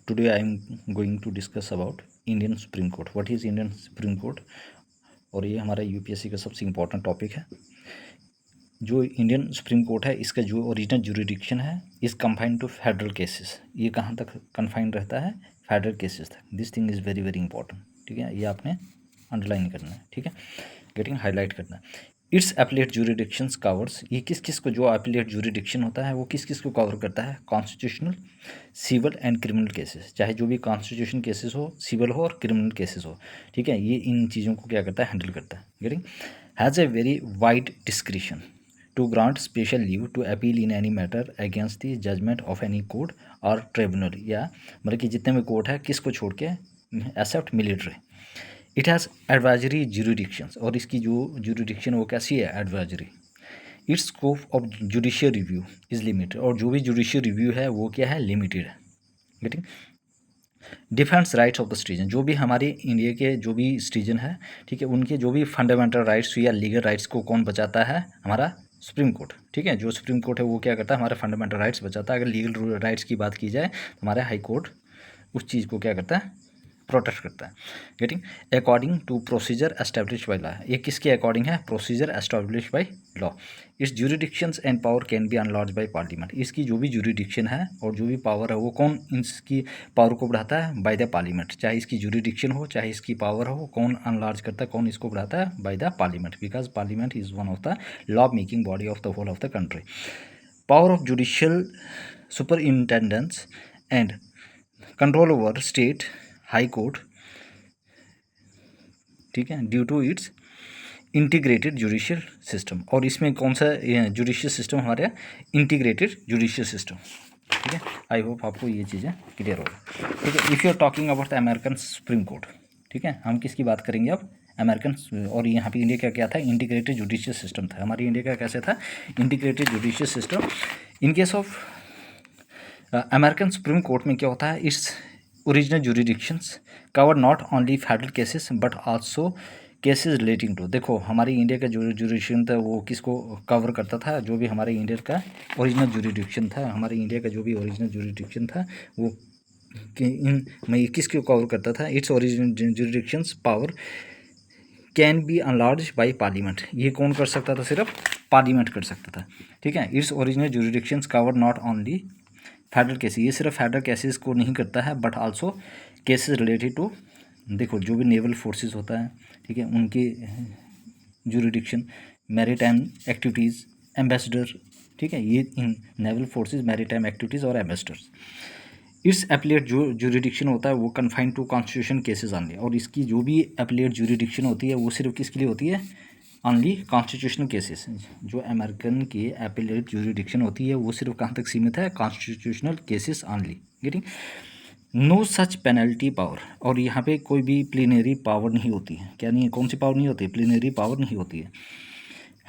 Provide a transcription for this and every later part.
Today I am going to discuss about Indian Supreme Court. What is Indian Supreme Court? और ये हमारा UPSC का सबसे important topic है। जो इंडियन सुप्रीम कोर्ट है इसका जो ओरिजिनल जुरिडिक्शन है is confined to federal cases. ये कहाँ तक कन्फाइंड रहता है? फेडरल केसेस तक। This thing is very very important. ठीक है, ये आपने अंडरलाइन करना है। ठीक है, गेटिंग हाईलाइट करना है। इट्स एपलेट जुरिडिक्शंस कवर्स, ये किस किस को, जो एपलेट जुरिडिक्शन होता है वो किस किस को कवर करता है? Constitutional, civil and criminal cases. चाहे जो भी कॉन्स्टिट्यूशन केसेस हो, सिविल हो और क्रिमिनल केसेस हो, ठीक है, ये इन चीज़ों को क्या करता है? हैंडल करता है। Getting has a very wide discretion to grant special leave to appeal in any matter against the judgment of any court और ट्रिब्यूनल, या मतलब कि जितने भी कोर्ट है किसको छोड़ के, except military. It has advisory jurisdictions, और इसकी जो जुरिडिक्शन वो कैसी है? Advisory. Its scope of judicial review is limited, और जो भी जुडिशियल रिव्यू है वो क्या है? लिमिटेड है। Getting defence rights of the citizen, जो भी हमारे इंडिया के जो भी सिटीजन है, ठीक है, उनके जो भी फंडामेंटल राइट्स या लीगल राइट्स को कौन बचाता है? हमारा सुप्रीम कोर्ट। ठीक है, जो सुप्रीम कोर्ट है वो क्या करता है? हमारे फंडामेंटल राइट्स बचाता है। अगर लीगल राइट्स की बात की जाए तो हमारे हाई कोर्ट उस चीज़ को क्या करता है? प्रोटेक्ट करता है। Getting according to procedure establish by law, ये किसके अकॉर्डिंग है? Procedure establish by law. Its jurisdictions and power can be enlarge by parliament, इसकी जो भी जुरिडिक्शन है और जो भी पावर है वो कौन इसकी पावर को बढ़ाता है? By the parliament. चाहे इसकी जुरिडिक्शन हो चाहे इसकी पावर हो, कौन अनलार्ज करता है, कौन इसको बढ़ाता है? By the parliament, because parliament is one of the law making body of the whole of the country. Power of judicial superintendence and control over state high court, ठीक है, due to its integrated judicial system. और इसमें कौन सा judicial system? हमारे integrated judicial system. ठीक है, आई hope आपको ये चीज़ें क्लियर होगा। ठीक है, if you are talking about the American Supreme Court, ठीक है, हम किसकी बात करेंगे अब? अमेरिकन। और यहाँ पे इंडिया का क्या था? इंटीग्रेटेड जुडिशियल सिस्टम था। हमारी इंडिया का कैसे था? Integrated judicial system. In case of American Supreme Court में क्या होता है? Its original jurisdictions cover not only federal cases but also cases relating to, देखो हमारी इंडिया का जो जुरिडिक्शन था वो किसको कवर करता था? जो भी हमारे इंडिया का ओरिजिनल जुरिडिक्शन था, हमारे इंडिया का जो भी ओरिजिनल जुरिडिक्शन था वो मैं किसको कवर करता था? Its original jurisdictions power can be enlarge by parliament, ये कौन कर सकता था? सिर्फ पार्लियामेंट कर सकता था। ठीक है, its original jurisdictions cover not only federal cases, ये सिर्फ फेडरल केसेस को नहीं करता है but also cases related to, देखो जो भी नेवल फोर्सेस होता है, ठीक है, उनकी जुरिडिक्शन, मैरीटाइम एक्टिविटीज़, एम्बेसडर, ठीक है, ये इन नेवल फोर्सेस, मैरीटाइम एक्टिविटीज़ और एम्बेसडर्स। इट्स एपलेट जो जुरिडिक्शन होता है वो confined to constitution cases only, और इसकी जो भी एपलेट जुरिडिक्शन होती है वो सिर्फ किसके लिए होती है? Only constitutional cases. जो अमेरिकन की एपलेट जुरिडिक्शन होती है वो सिर्फ कहाँ तक सीमित है? Constitutional cases only. Getting no such penalty power, और यहाँ पे कोई भी प्लीनरी पावर नहीं होती है। क्या नहीं है? कौन सी पावर नहीं होती है? प्लीनरी पावर नहीं होती है।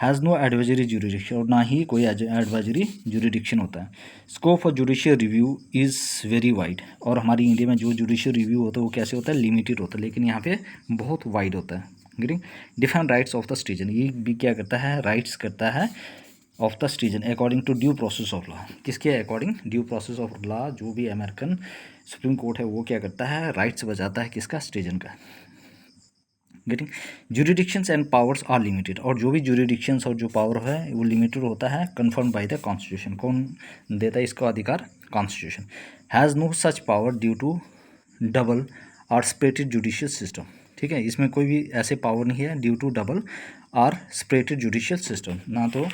हैज़ नो एडवाइजरी जुरिडिक्शन, और ना ही कोई एडवाइजरी जुरिडिक्शन होता है। Scope for judicial review is very wide, और हमारी इंडिया में जो जुडिशियल रिव्यू होता है वो कैसे होता है? लिमिटेड होता है, लेकिन यहाँ पे बहुत वाइड होता है। Getting different rights of the citizen, ये भी क्या करता है? राइट्स करता है of the citizen according to due process of law, किसके according? Due process of law. जो भी अमेरिकन सुप्रीम कोर्ट है वो क्या करता है? राइट्स बजाता है किसका? सिटीजन का। Getting jurisdictions and powers are limited, और जो भी जुरिडिक्शंस और जो पावर है वो लिमिटेड होता है, कन्फर्म बाय द कॉन्स्टिट्यूशन। कौन देता है इसको अधिकार? Constitution. Has no such power due to double or splitted judicial system, ठीक है, इसमें कोई भी ऐसे पावर नहीं है due to double or splitted judicial system, ना तो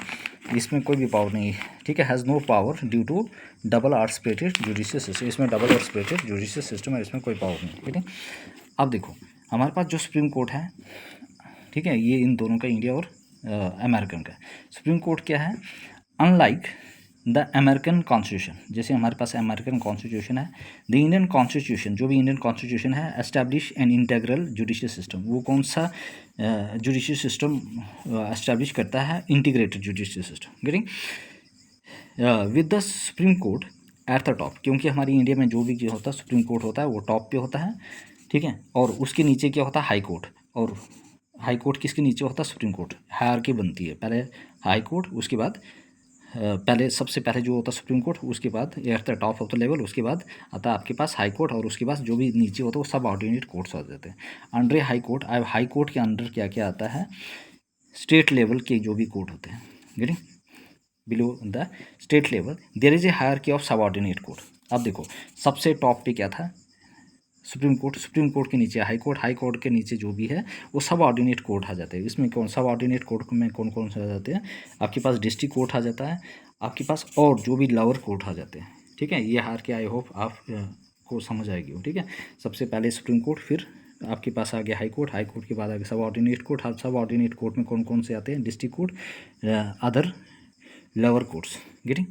इसमें कोई भी पावर नहीं है। ठीक है, has no power due to double or splitted judicial system, इसमें डबल और स्प्लिटेड जुडिशियल सिस्टम है, इसमें कोई पावर नहीं। ठीक है, अब देखो हमारे पास जो सुप्रीम कोर्ट है, ठीक है, ये इन दोनों का, इंडिया और अमेरिकन का। सुप्रीम कोर्ट क्या है? अनलाइक द अमेरिकन कॉन्स्टिट्यूशन, जैसे हमारे पास अमेरिकन कॉन्स्टिट्यूशन है, द इंडियन कॉन्स्टिट्यूशन, जो भी इंडियन कॉन्स्टिट्यूशन है, establish an integral judicial system, वो कौन सा जुडिशियल सिस्टम एस्टैब्लिश करता है? Integrated judicial system. Getting with the supreme court at the top, क्योंकि हमारी इंडिया में जो भी जो होता है सुप्रीम कोर्ट होता है वो टॉप पे होता है, ठीक है, और उसके नीचे क्या होता है? हाई कोर्ट, और हाई कोर्ट किसके नीचे होता है? Supreme court. हायरार्की बनती है, पहले हाई कोर्ट, उसके बाद पहले सबसे पहले जो होता है सुप्रीम कोर्ट, उसके बाद at the top of the level, उसके बाद आता है आपके पास हाई कोर्ट, और उसके बाद जो भी नीचे होता है वो सब ऑर्डिनेट कोर्ट्स आ जाते हैं अंडर हाई कोर्ट। अब हाई कोर्ट के अंडर क्या क्या आता है, स्टेट लेवल के जो भी कोर्ट होते हैं, getting below the state level there is a hierarchy of subordinate court. अब देखो सबसे टॉप पे क्या था, सुप्रीम कोर्ट, सुप्रीम कोर्ट के नीचे हाई कोर्ट, हाई कोर्ट के नीचे जो भी है वो सब ऑर्डिनेट कोर्ट आ जाते हैं। इसमें कौन सब ऑर्डिनेट कोर्ट में कौन कौन से आ जाते हैं, आपके पास डिस्ट्रिक्ट कोर्ट आ जाता है आपके पास, और जो भी लोअर कोर्ट आ जाते हैं। ठीक है, ये हार के आई होप आप को समझ आएगी हो। ठीक है, सबसे पहले सुप्रीम कोर्ट, फिर आपके पास आ गया हाई कोर्ट, हाई कोर्ट के बाद आगे सब ऑर्डिनेट कोर्ट, हर सब ऑर्डिनेट कोर्ट में कौन कौन से आते हैं, district court, other lower courts. Getting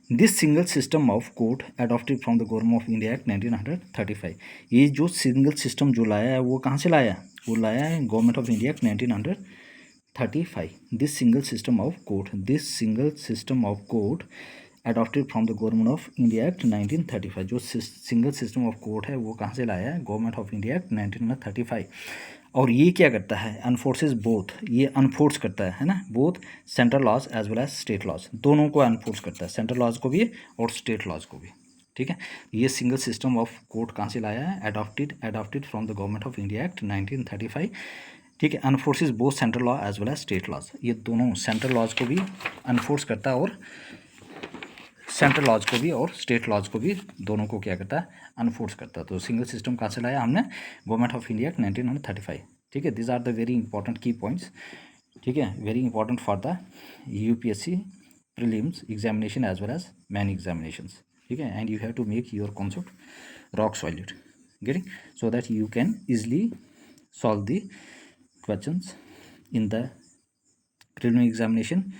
this single system of court adopted from the government of India act 1935। ये जो सिंगल सिस्टम जो लाया है वो कहाँ से लाया है, वो लाया है government of India act 1935। This single system of court, this single system of court adopted from the government of India act 1935। जो सिंगल सिस्टम ऑफ कोर्ट है वो कहाँ से लाया है, गवर्नमेंट ऑफ इंडिया एक्ट 1935। और ये क्या करता है, अनफोर्सेस बोथ, ये अनफोर्स करता है ना, both central laws as well as state laws, दोनों को अनफोर्स करता है, सेंट्रल लॉज को भी और स्टेट लॉज को भी। ठीक है, ये सिंगल सिस्टम ऑफ कोर्ट कहाँ से लाया है, adopted from the government of India act 1935। ठीक है, enforces both central law as well as state laws, ये दोनों सेंट्रल लॉज को भी अनफोर्स करता है और सेंट्रल लॉज को भी और स्टेट लॉज को भी, दोनों को क्या करता है, अनफोर्स करता है। तो सिंगल सिस्टम कहाँ से लाया हमने, गवर्नमेंट ऑफ इंडिया 1935। ठीक है, this are the very important key points. ठीक है, very important for the UPSC prelims examination as well as main examinations. ठीक है, and you have to make your concept rock solid, getting, so that you can easily solve the questions in the preliminary examination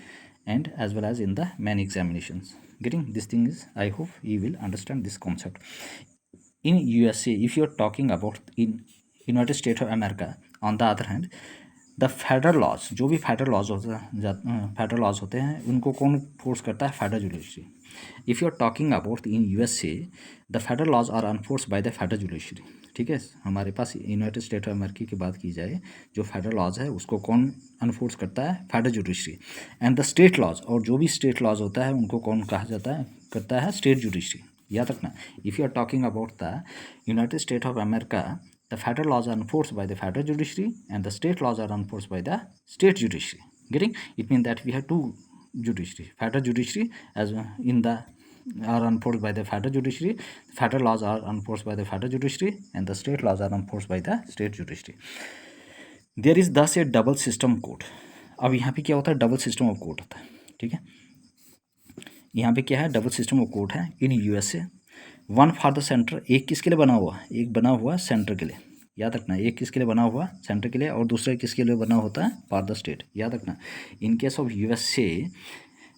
and as well as in the main examinations. Getting this thing is, I hope you will understand this concept. In USA, if you are talking about in United States of America, on the other hand, the federal laws, जो भी federal laws federal laws होते हैं उनको कौन force करता है, federal judiciary. If you are talking about in USA, the federal laws are enforce by the federal judiciary. ठीक है, हमारे पास यूनाइटेड स्टेट ऑफ अमेरिका की बात की जाए, जो फेडरल लॉज है उसको कौन अनफोर्स करता है, federal judiciary. And the state laws, और जो भी स्टेट लॉज होता है उनको कौन कहा जाता है, करता है स्टेट जुडिशरी। याद रखना, if you are talking about the United State of America, the federal laws are enforced by the federal judiciary and the state laws are enforced by the state judiciary. Getting it means that we have two judiciary, federal judiciary as in the are enforced by the federal judiciary, federal laws are enforced by the federal judiciary and the state laws are enforced by the state judiciary. There is thus a double system court. अब यहाँ पे क्या होता है, double system of court होता है। ठीक है, यहाँ पे क्या है, डबल सिस्टम ऑफ कोर्ट है इन USA. One for the centre, एक किसके लिए बना हुआ, एक बना हुआ सेंटर के लिए। याद रखना, एक किसके लिए बना हुआ, सेंटर के लिए, और दूसरा किसके लिए बना होता है, फॉर द स्टेट। याद रखना, in case of USA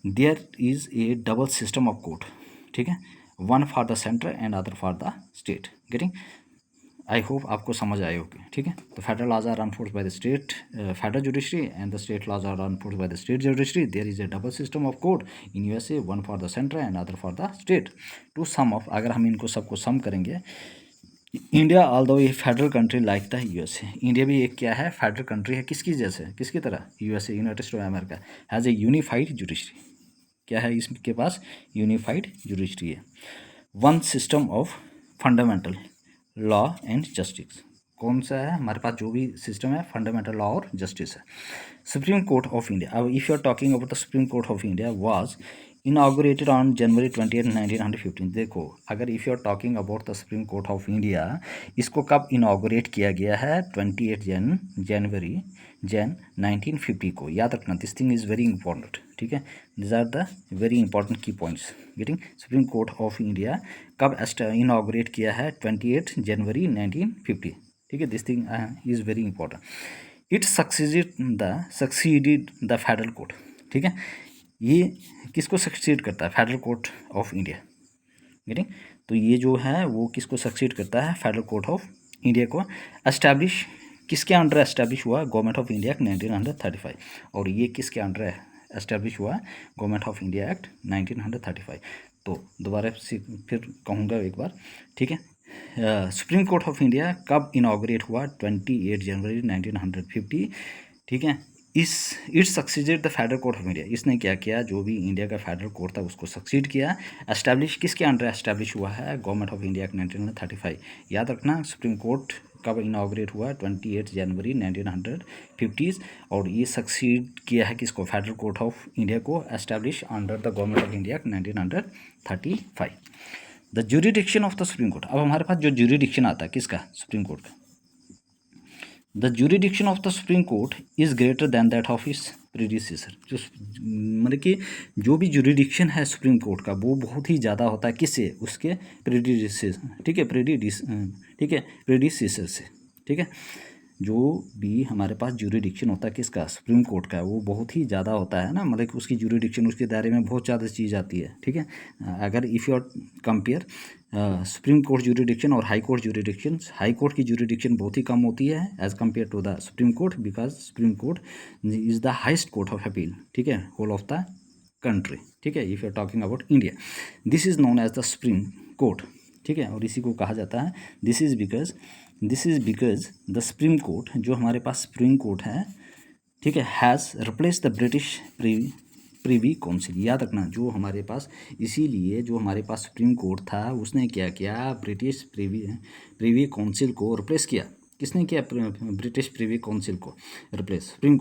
there is a double system of court. ठीक है, one for the centre and other for the state. Getting, I hope आपको समझ आए होगी। ठीक है, तो federal laws are enforce by the state federal judiciary and the state laws are enforce by the state judiciary. There is a double system of court in USA, one for the centre and other for the state. To sum of, अगर हम इनको सबको sum करेंगे, India although a federal country like the USA, India भी एक क्या है, federal country है, किसकी जैसे, किसकी तरह, USA united states of America has a unified judiciary. क्या है इसके पास, यूनिफाइड जुडिशरी है। One system of fundamental law and justice, कौन सा है हमारे पास, जो भी सिस्टम है फंडामेंटल लॉ और जस्टिस है। सुप्रीम कोर्ट ऑफ इंडिया, अब if you are talking about the supreme court of India was inaugurated on January 28, 1915। देखो, अगर if you are talking about the supreme court of India, इसको कब inaugurate किया गया है, 28 जनवरी 1950 को। याद रखना, this thing is very important. ठीक है, this are the very important key points. Getting, Supreme court of India कब इनाग्रेट किया है, 28 जनवरी 1950। ठीक है, this thing is very important. It succeeded the federal court. ठीक है, ये किसको सक्सीड करता है, federal court of India. Getting, तो ये जो है वो किसको सक्सीड करता है, फेडरल कोर्ट ऑफ इंडिया को। एस्टैब्लिश किसके अंडर एस्टैब्लिश हुआ, गवर्नमेंट ऑफ इंडिया एक्ट 1935। और ये किसके अंडर एस्टैब्लिश हुआ, गवर्नमेंट ऑफ इंडिया एक्ट 1935। तो दोबारा फिर कहूँगा एक बार। ठीक है, सुप्रीम कोर्ट ऑफ इंडिया कब इनाग्रेट हुआ, 28 जनवरी 1950। ठीक है, it succeeded the federal court of India. इसने क्या किया, जो भी इंडिया का फेडरल कोर्ट था उसको सक्सीड किया। एस्टैब्लिश किसके अंडर एस्टैब्लिश हुआ है, गवर्नमेंट ऑफ इंडिया एक्ट 1935। याद रखना सुप्रीम कोर्ट कब इनाग्रेट हुआ, 28 जनवरी 1950। और ये सक्सीड किया है किसको, फेडरल कोर्ट ऑफ इंडिया को, establish under the government of India act 1935। The jurisdiction of the supreme court. अब हमारे पास जो ज्यूरिडिक्शन आता है किसका, सुप्रीम कोर्ट का। The jurisdiction of the supreme Court is greater than that of इस प्रीडिसेसर। जो मतलब कि जो भी ज्यूरिडिक्शन है सुप्रीम कोर्ट का वो बहुत ही ज़्यादा होता है किससे, उसके प्रीडिसेसर, ठीक है, प्रीडिसेसर से, ठीक है। जो भी हमारे पास ज्यूरिडिक्शन होता है किसका, सुप्रीम कोर्ट का, वो बहुत ही ज़्यादा होता है ना, मतलब कि उसकी ज्यूरिडिक्शन, उसके दायरे में बहुत ज़्यादा चीज़ आती है, ठीक है। अगर if you are compare Supreme Court jurisdiction और high court jurisdiction, high court की ज्यूरिडिक्शन बहुत ही कम होती है as compare to the supreme Court, because Supreme Court is the highest court of appeal, ठीक है, होल ऑफ द कंट्री, ठीक है। If you are talking about India, this is known as the supreme Court, ठीक है। और इसी को कहा जाता है, this is because the supreme court, जो हमारे पास सुप्रीम कोर्ट है, ठीक है, has replace the British privy council. याद रखना, जो हमारे पास, इसीलिए जो हमारे पास सुप्रीम कोर्ट था उसने क्या किया, ब्रिटिश प्रीवी काउंसिल को रिप्लेस किया। किसने किया, ब्रिटिश प्रीवी काउंसिल को रिप्लेस, सुप्रीम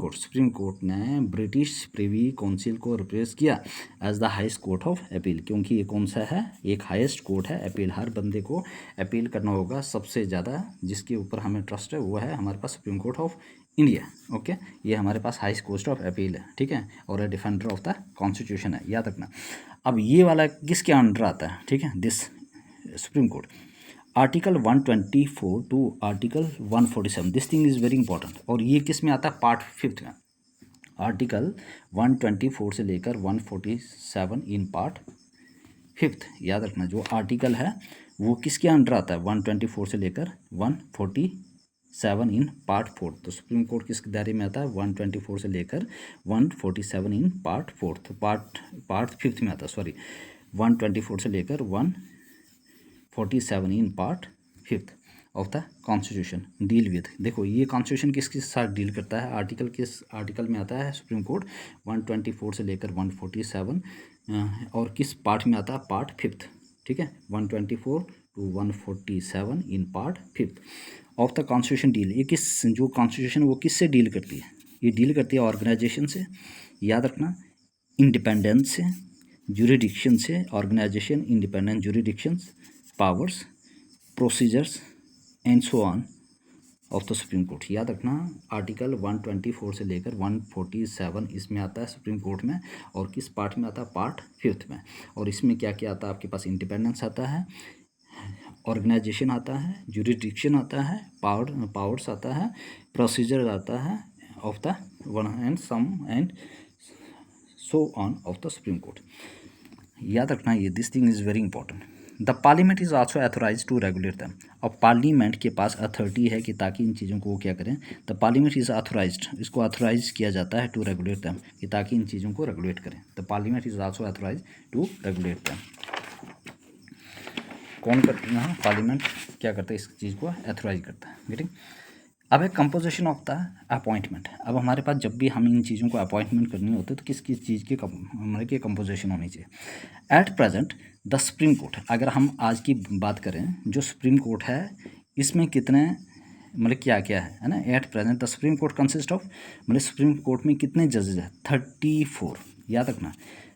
कोर्ट ने ब्रिटिश प्रीवी काउंसिल को रिप्लेस किया as the highest court of appeal. क्योंकि ये कौन सा है, एक हाईएस्ट कोर्ट है अपील, हर बंदे को अपील करना होगा। सबसे ज़्यादा जिसके ऊपर हमें ट्रस्ट है वो है हमारे पास Supreme court of India, okay. ये हमारे पास हाईएस्ट कोर्ट ऑफ अपील है, ठीक है, और डिफेंडर ऑफ द कॉन्स्टिट्यूशन है, याद रखना। अब ये वाला किसके अंडर आता है, ठीक है, this supreme court, article 124 to article 147, this thing is very important. और ये किस में आता है, पार्ट 5 में, आर्टिकल 124 से लेकर 147 इन पार्ट 5। याद रखना, जो आर्टिकल है वो किसके अंडर आता है, 124 से लेकर 147 इन पार्ट 4। तो सुप्रीम कोर्ट किस दायरे में आता है, 124 से लेकर 147 इन पार्ट 4, तो पार्ट 5 में आता है, सॉरी, 124 से लेकर 147 in part 5 of the constitution deal with. देखो ये कॉन्स्टिट्यूशन किसके साथ डील करता है, आर्टिकल किस आर्टिकल में आता है सुप्रीम कोर्ट, 124 से लेकर 147, और किस पार्ट में आता है, पार्ट 5, ठीक है, 124 to 147 in part 5 of the constitution deal. ये किस, जो कॉन्स्टिट्यूशन वो किससे डील करती है, ये डील करती है ऑर्गेनाइजेशन से, याद रखना, इंडिपेंडेंस से, ज्यूरिडिक्शन से, organisation, independent, jurisdictions, powers, procedures and so on of the supreme court. याद रखना, आर्टिकल 124 से लेकर 147 इसमें आता है सुप्रीम कोर्ट में, और किस पार्ट में आता है, पार्ट 5 में। और इसमें क्या क्या आता है आपके पास, इंडिपेंडेंस आता है, ऑर्गेनाइजेशन आता है, ज्यूरिडिक्शन आता है, पावर्स आता है, प्रोसीजर आता है of the one and some and so on of the supreme court. याद रखना ये, this thing is very important. The parliament is also authorize to regulate them. अब पार्लियामेंट के पास अथॉरिटी है कि ताकि इन चीज़ों को वो क्या करें, द पार्लियामेंट इज़ अथोराइज्ड, इसको अथोराइज किया जाता है टू रेगुलेट दैम, कि ताकि इन चीज़ों को रेगुलेट करें। The parliament is also authorize to regulate them. कौन करते हैं, पार्लियामेंट क्या करता है, इस चीज़ को अथोराइज करता है, गेटिंग। अब है कंपोजिशन ऑफ द अपॉइंटमेंट। अब हमारे पास जब भी हम इन चीज़ों को अपॉइंटमेंट करनी होती है तो किस किस चीज़ की हमारे की कंपोजिशन होनी चाहिए। At present the supreme court, अगर हम आज की बात करें, जो सुप्रीम कोर्ट है इसमें कितने, मतलब क्या क्या है ना, at present the supreme court consist of, मतलब सुप्रीम कोर्ट में कितने जजेज हैं, 34। याद रखना,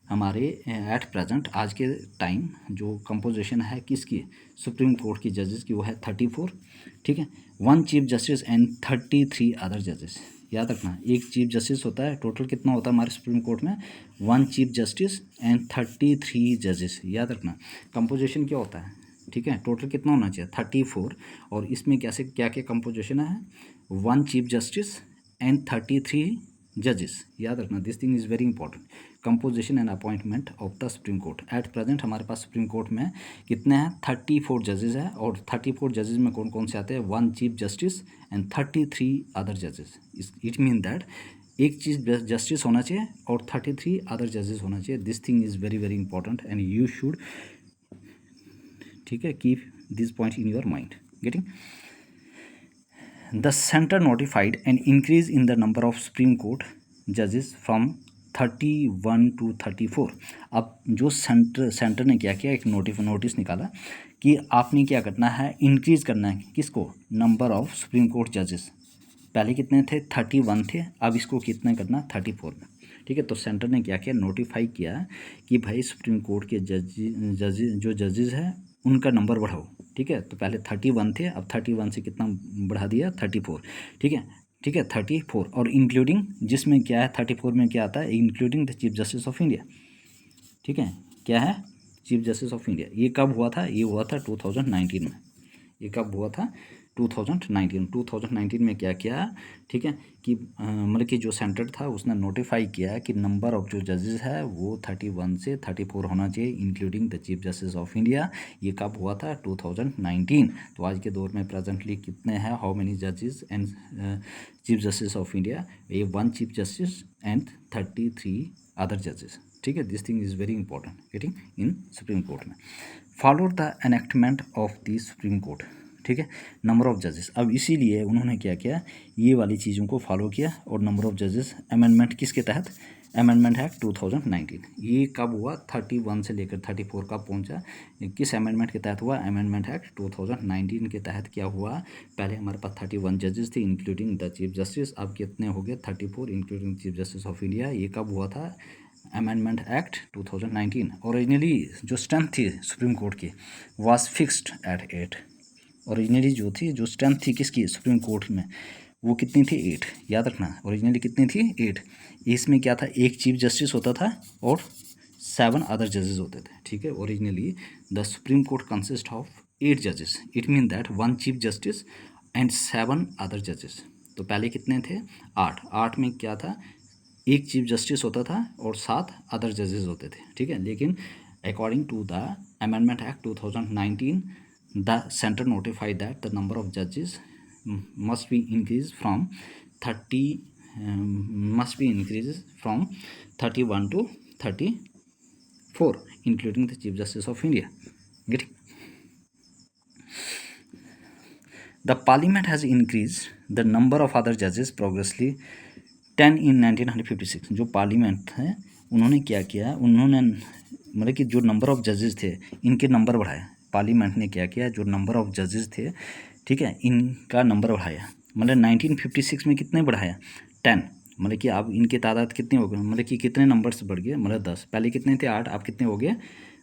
हमारे एट प्रेजेंट आज के टाइम जो कंपोजिशन है किसकी, सुप्रीम कोर्ट की जजेस की, वो है 34, ठीक है। 1 चीफ जस्टिस एंड 33 अदर जजेस। याद रखना, एक चीफ जस्टिस होता है, टोटल कितना होता है हमारे सुप्रीम कोर्ट में, 1 चीफ जस्टिस एंड 33 जजेस। याद रखना, कंपोजिशन क्या होता है, ठीक है, टोटल कितना होना चाहिए, 34, और इसमें कैसे क्या क्या कंपोजिशन है, 1 चीफ जस्टिस एंड 33 जजेस। याद रखना, this thing is very important, composition and appointment of the supreme court. At present हमारे पास सुप्रीम कोर्ट में कितने हैं, 34 जजेस हैं, और 34 जजेस में कौन कौन से आते हैं, 1 चीफ जस्टिस एंड 33 अदर जजेस। इट मीन दैट एक चीफ जस्टिस होना चाहिए और 33 अदर जजेस होना चाहिए। This thing is very very important and you should, ठीक है, keep this point in your mind, getting. The center notified an increase in the number of Supreme Court जजेस फ्रॉम 31 to 34। अब जो सेंटर ने क्या किया, एक नोटिस निकाला कि आपने क्या करना है, इंक्रीज़ करना है किसको, नंबर ऑफ सुप्रीम कोर्ट जजेस। पहले कितने थे, 31 थे, अब इसको कितने करना, 34 में। ठीक है, तो सेंटर ने क्या किया, नोटिफाई किया कि भाई सुप्रीम कोर्ट के जो जजेस हैं उनका नंबर बढ़ाओ। ठीक है, तो पहले 31 थे, अब 31 से कितना बढ़ा दिया, 34। ठीक है, 34, और इंक्लूडिंग, जिसमें क्या है 34 में क्या आता है, including the chief justice of India. ठीक है, क्या है, चीफ जस्टिस ऑफ इंडिया। ये कब हुआ था, ये हुआ था 2019 में। ये कब हुआ था, 2019 में क्या किया, ठीक है, कि मतलब कि जो सेंटर था उसने नोटिफाई किया कि नंबर ऑफ जो जजेस है वो 31 से 34 होना चाहिए, including the chief justice of India. ये कब हुआ था, 2019। तो आज के दौर में प्रेजेंटली कितने हैं, हाउ मेनी जजेस and chief justice of India, ये 1 चीफ जस्टिस एंड 33 अदर जजेस। ठीक है, this thing is very important getting in Supreme Court में। Follow the enactment of the supreme Court. ठीक है, नंबर ऑफ जजेस, अब इसीलिए उन्होंने क्या किया, ये वाली चीज़ों को फॉलो किया। और नंबर ऑफ जजेस अमेंडमेंट किसके तहत, अमेंडमेंट एक्ट 2019। ये कब हुआ, 31 से लेकर 34 कब पहुंचा, किस अमेंडमेंट के तहत हुआ, अमेंडमेंट एक्ट 2019 के तहत क्या हुआ। पहले हमारे पास 31 जजेस थे इंक्लूडिंग द चीफ जस्टिस, अब कितने हो गए, 34 including chief justice of India. ये कब हुआ था, अमेंडमेंट एक्ट 2019। ओरिजिनली जो स्ट्रेंथ थी सुप्रीम कोर्ट की वाज फिक्स्ड एट 8। ओरिजिनली जो थी, जो स्ट्रेंथ थी किसकी, सुप्रीम कोर्ट में, वो कितनी थी, 8। याद रखना, ओरिजिनली कितनी थी, 8। इसमें क्या था, एक चीफ जस्टिस होता था और 7 अदर जजेस होते थे। ठीक है, originally the supreme court consist of 8 जजेस, it mean that 1 chief justice and 7 other जजेस। तो पहले कितने थे, 8 में क्या था, एक चीफ जस्टिस होता था और 7 अदर जजेस होते थे। ठीक है, लेकिन according to the amendment act 2019, the centre notified that the number of जजेस must be increased from 30 must be increased from 31 to 34, including the chief justice of India. Getting? The parliament has increased the number of other judges progressively 10 in 1956। जो parliament है उन्होंने क्या किया, उन्होंने मतलब कि जो नंबर ऑफ जजेस थे इनके नंबर बढ़ाए। पार्लियामेंट ने क्या किया, जो नंबर ऑफ जजेस थे, ठीक है, इनका नंबर बढ़ाया। मतलब 1956 में कितने बढ़ाया, 10। मतलब कि अब इनकी तादाद कितनी हो गई, मतलब कि कितने नंबर्स बढ़ गए, मतलब 10। पहले कितने थे, 8, अब कितने हो गए,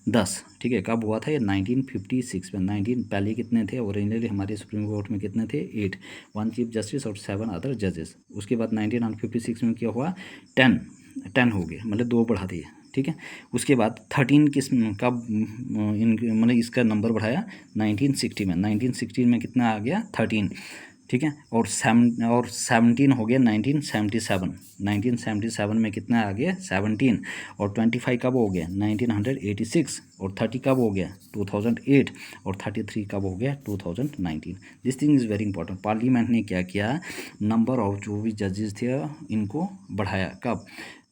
10। ठीक है, कब हुआ था ये, 1956 में। 19 पहले कितने थे, ओरिजिनली हमारे सुप्रीम कोर्ट में कितने थे, 8, 1 चीफ जस्टिस और 7 अदर जजेस। उसके बाद 1956 में क्या हुआ, 10 हो गए, मतलब 2 बढ़ा दिए। ठीक है, उसके बाद 13 किस कब मतलब इसका नंबर बढ़ाया, 1960 में। 1960 में कितना आ गया, 13। ठीक है, और 17 हो गया 1977। 1977 में कितना आ गया, 17। और 25 कब हो गया, 1986। और 30 कब हो गया, 2008। और 33 कब हो गया, 2019। This thing is very important. Parliament ने क्या किया, नंबर ऑफ जो भी जजेस थे इनको बढ़ाया। कब,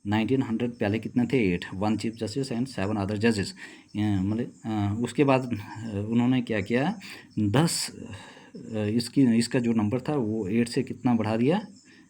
1900 पहले कितने थे, 8, 1 चीफ जस्टिस एंड 7 अदर जजेस। मतलब उसके बाद उन्होंने क्या किया, 10 इसका जो नंबर था वो 8 से कितना बढ़ा दिया,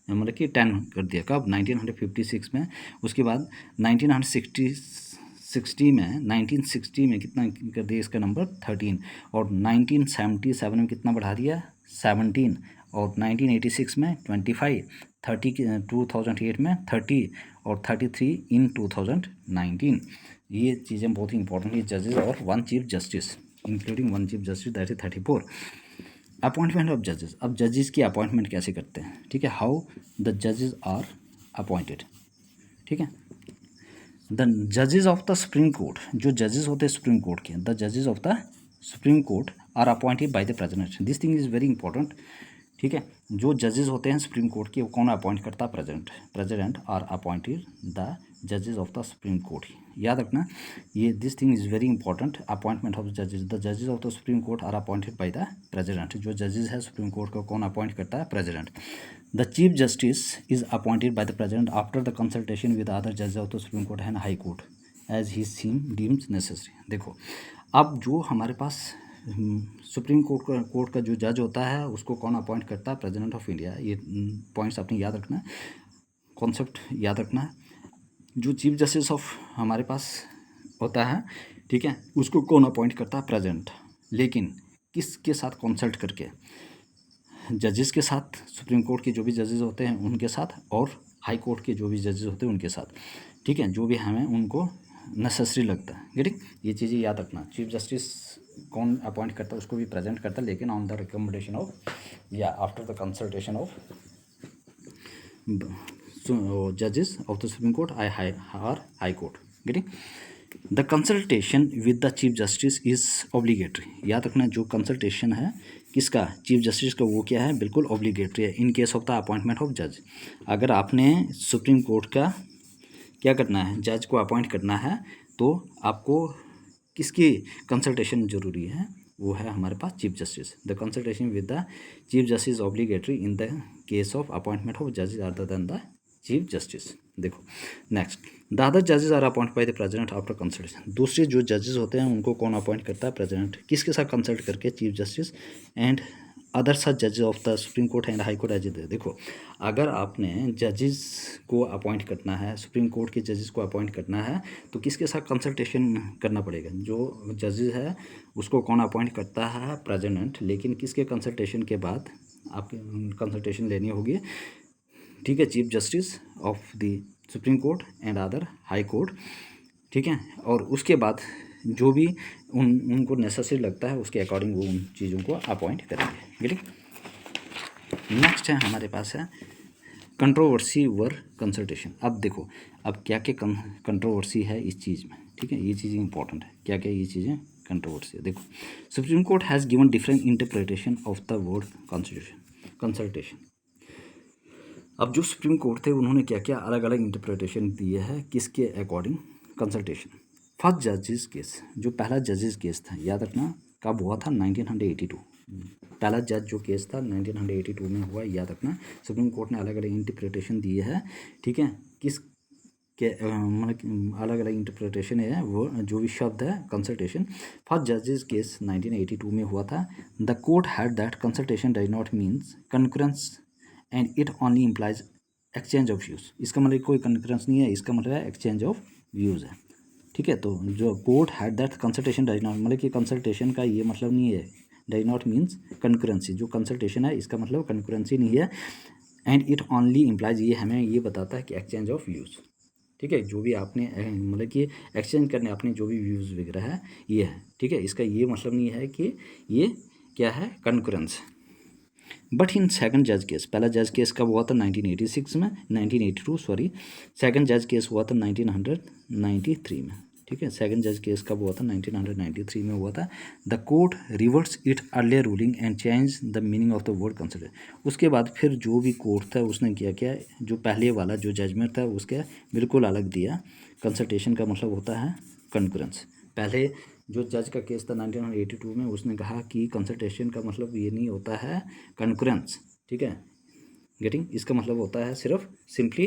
मतलब कि 10 कर दिया। कब, 1956 में। उसके बाद 1960 में कितना कर दिया इसका नंबर, 13। और 1977 में कितना बढ़ा दिया, 17। और 1986 में 25, 2008 में 30 और 33 इन 2019। ये चीज़ें बहुत ही इंपॉर्टेंट है, जजेस और 1 chief justice including 1 chief justice, that is 34। Appointment of जजेस, अब जजेस की अपॉइंटमेंट कैसे करते हैं, ठीक है, हाउ द जजेस आर अपॉइंटेड। ठीक है, द जजेस ऑफ द सुप्रीम कोर्ट, जो जजेस होते हैं सुप्रीम कोर्ट के, द जजेस of the supreme court are appointed by the president. This thing is very important. ठीक है, जो जजेस होते हैं सुप्रीम कोर्ट के, वो कौन अपॉइंट करता है, प्रेसिडेंट आर अपॉइंटेड द जजेस ऑफ द सुप्रीम कोर्ट। याद रखना ये, this thing is very important. Appointment of जजेस, द जजेस of the supreme court are appointed by the president. जो जजेस है सुप्रीम कोर्ट को कौन अपॉइंट करता है, president. The chief justice is appointed by the president after the consultation with other जजेस of the supreme court and high court as he seem deems necessary. देखो, अब जो हमारे पास सुप्रीम कोर्ट का जो जज होता है उसको कौन अपॉइंट करता है, प्रेसिडेंट ऑफ इंडिया। ये पॉइंट्स अपनी याद रखना। कॉन्सेप्ट याद रखना है, जो चीफ जस्टिस ऑफ हमारे पास होता है, ठीक है, उसको कौन अपॉइंट करता है? प्रेसिडेंट। लेकिन किसके साथ कंसल्ट करके? जजेस के साथ, सुप्रीम कोर्ट के जो भी जजेस होते हैं उनके साथ, और हाई कोर्ट के जो भी जजेस होते हैं उनके साथ, ठीक है, जो भी हमें उनको नेसेसरी लगता है। गेटिंग? ये चीज़ें याद रखना। चीफ जस्टिस कौन अपॉइंट करता है? उसको भी प्रेजेंट करता है, लेकिन ऑन द रिकमेंडेशन ऑफ या आफ्टर द कंसल्टेशन ऑफ जजेस ऑफ द सुप्रीम कोर्ट और high court. Getting? The consultation with the chief justice is obligatory. याद रखना, जो कंसल्टेशन है किसका? चीफ जस्टिस का, वो क्या है? बिल्कुल ऑब्लिगेटरी है इन case of the appointment of जज। अगर आपने सुप्रीम कोर्ट का क्या करना है? जज को अपॉइंट करना है, तो आपको किसकी कंसल्टेशन ज़रूरी है? वो है हमारे पास chief justice. The consultation with the chief justice obligatory in the case of appointment of जजेस other than the chief justice. देखो नेक्स्ट, द अदर जजेस are appoint by the president after consultation. दूसरे जो जजेस होते हैं उनको कौन अपॉइंट करता है? प्रेसिडेंट। किसके साथ कंसल्ट करके? Chief justice and other such जजेस of the supreme court and high court as it. देखो, अगर आपने जजेस को अपॉइंट करना है, सुप्रीम कोर्ट के जजेस को अपॉइंट करना है, तो किसके साथ कंसल्टेशन करना पड़ेगा? जो जजेस है उसको कौन अपॉइंट करता है? प्रेसिडेंट। लेकिन किसके कंसल्टेशन के बाद आपकी कंसल्टेशन लेनी होगी? ठीक है, chief justice of the supreme court and other high court, ठीक है, और उसके बाद जो भी उनको नेसेसरी लगता है उसके अकॉर्डिंग वो उन चीज़ों को अपॉइंट करेंगे। ठीक। नेक्स्ट है हमारे पास है कंट्रोवर्सी वर कंसल्टेशन। अब देखो, अब क्या क्या कंट्रोवर्सी है इस चीज़ में, ठीक है, ये चीज़ें इंपॉर्टेंट है, क्या क्या ये चीज़ें कंट्रोवर्सी है। देखो, supreme court has given different interpretation of the word consultation. अब जो सुप्रीम कोर्ट थे उन्होंने क्या क्या अलग अलग इंटरप्रिटेशन दिए है किसके अकॉर्डिंग? कंसल्टेशन। फर्स्ट जजेस केस, जो पहला जजेस केस था, याद रखना कब हुआ था? 1982। पहला जज जो केस था 1982 में हुआ, याद रखना। सुप्रीम कोर्ट ने अलग अलग इंटरप्रिटेशन दिए है, ठीक है, किस के मतलब अलग अलग इंटरप्रिटेशन है, वो जो भी शब्द है कंसल्टेशन। फर्स्ट जजेस केस 1982 में हुआ था। The court had that consultation does not means concurrence and it only implies exchange of views. इसका मतलब कोई कंकरेंस नहीं है, इसका मतलब है एक्सचेंज ऑफ व्यूज़ है, ठीक है। तो जो court had that consultation does not, मतलब कि कंसल्टेशन का ये मतलब नहीं है, डज नॉट मीन्स कंकरेंसी। जो कंसल्टेशन है इसका मतलब कंकरेंसी नहीं है, एंड इट ओनली इम्प्लाइज, ये हमें ये बताता है कि एक्सचेंज ऑफ व्यूज़, ठीक है, जो भी आपने मतलब कि एक्सचेंज करने अपने जो भी व्यूज़ वगैरह है ये है, ठीक है। इसका ये मतलब नहीं है कि ये क्या है? कंकरेंस। बट इन सेकंड जज केस, पहला जज केस कब हुआ था? 1986 में, 1982 सॉरी। सेकंड जज केस हुआ था 1993 में, ठीक है। सेकंड जज केस कब हुआ था? 1993 में हुआ था। The court reverts it earlier ruling and change the meaning of the word consider. उसके बाद फिर जो भी कोर्ट था उसने क्या किया, जो पहले वाला जो जजमेंट था उसके बिल्कुल अलग दिया। कंसल्टेशन का मतलब होता है कंकरेंस। पहले जो जज का केस था 1982 में, उसने कहा कि कंसल्टेशन का मतलब ये नहीं होता है कंकरेंस, ठीक है, गेटिंग, इसका मतलब होता है सिर्फ सिंपली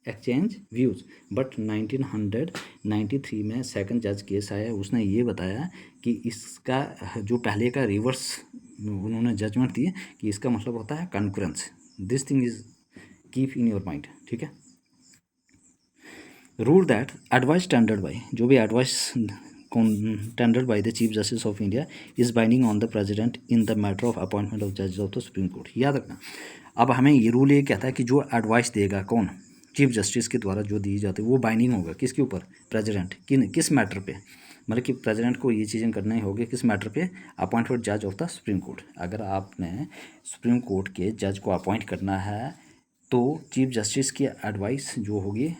एक्सचेंज व्यूज़। बट 1993 में सेकंड जज केस आया, उसने ये बताया कि इसका जो पहले का रिवर्स उन्होंने जजमेंट दिए कि इसका मतलब होता है concurrence. This thing is keep in your mind, ठीक है। Rule that advice tendered bye, जो भी advice tendered by the chief justice of India is binding on the president in the matter of appointment of जजेस of the supreme court. याद रखना, अब हमें ये रूल ये कहता है कि जो एडवाइस देगा कौन? चीफ जस्टिस के द्वारा जो दी जाती है वो बाइंडिंग होगा किसके ऊपर? प्रेसिडेंट। किस मैटर पे? मतलब कि प्रेसिडेंट को ये चीज़ें करनी होगी किस मैटर पे? अपॉइंटमेंट जज ऑफ द सुप्रीम कोर्ट। अगर आपने सुप्रीम कोर्ट के जज को अपॉइंट करना है तो चीफ जस्टिस की एडवाइस जो होगी,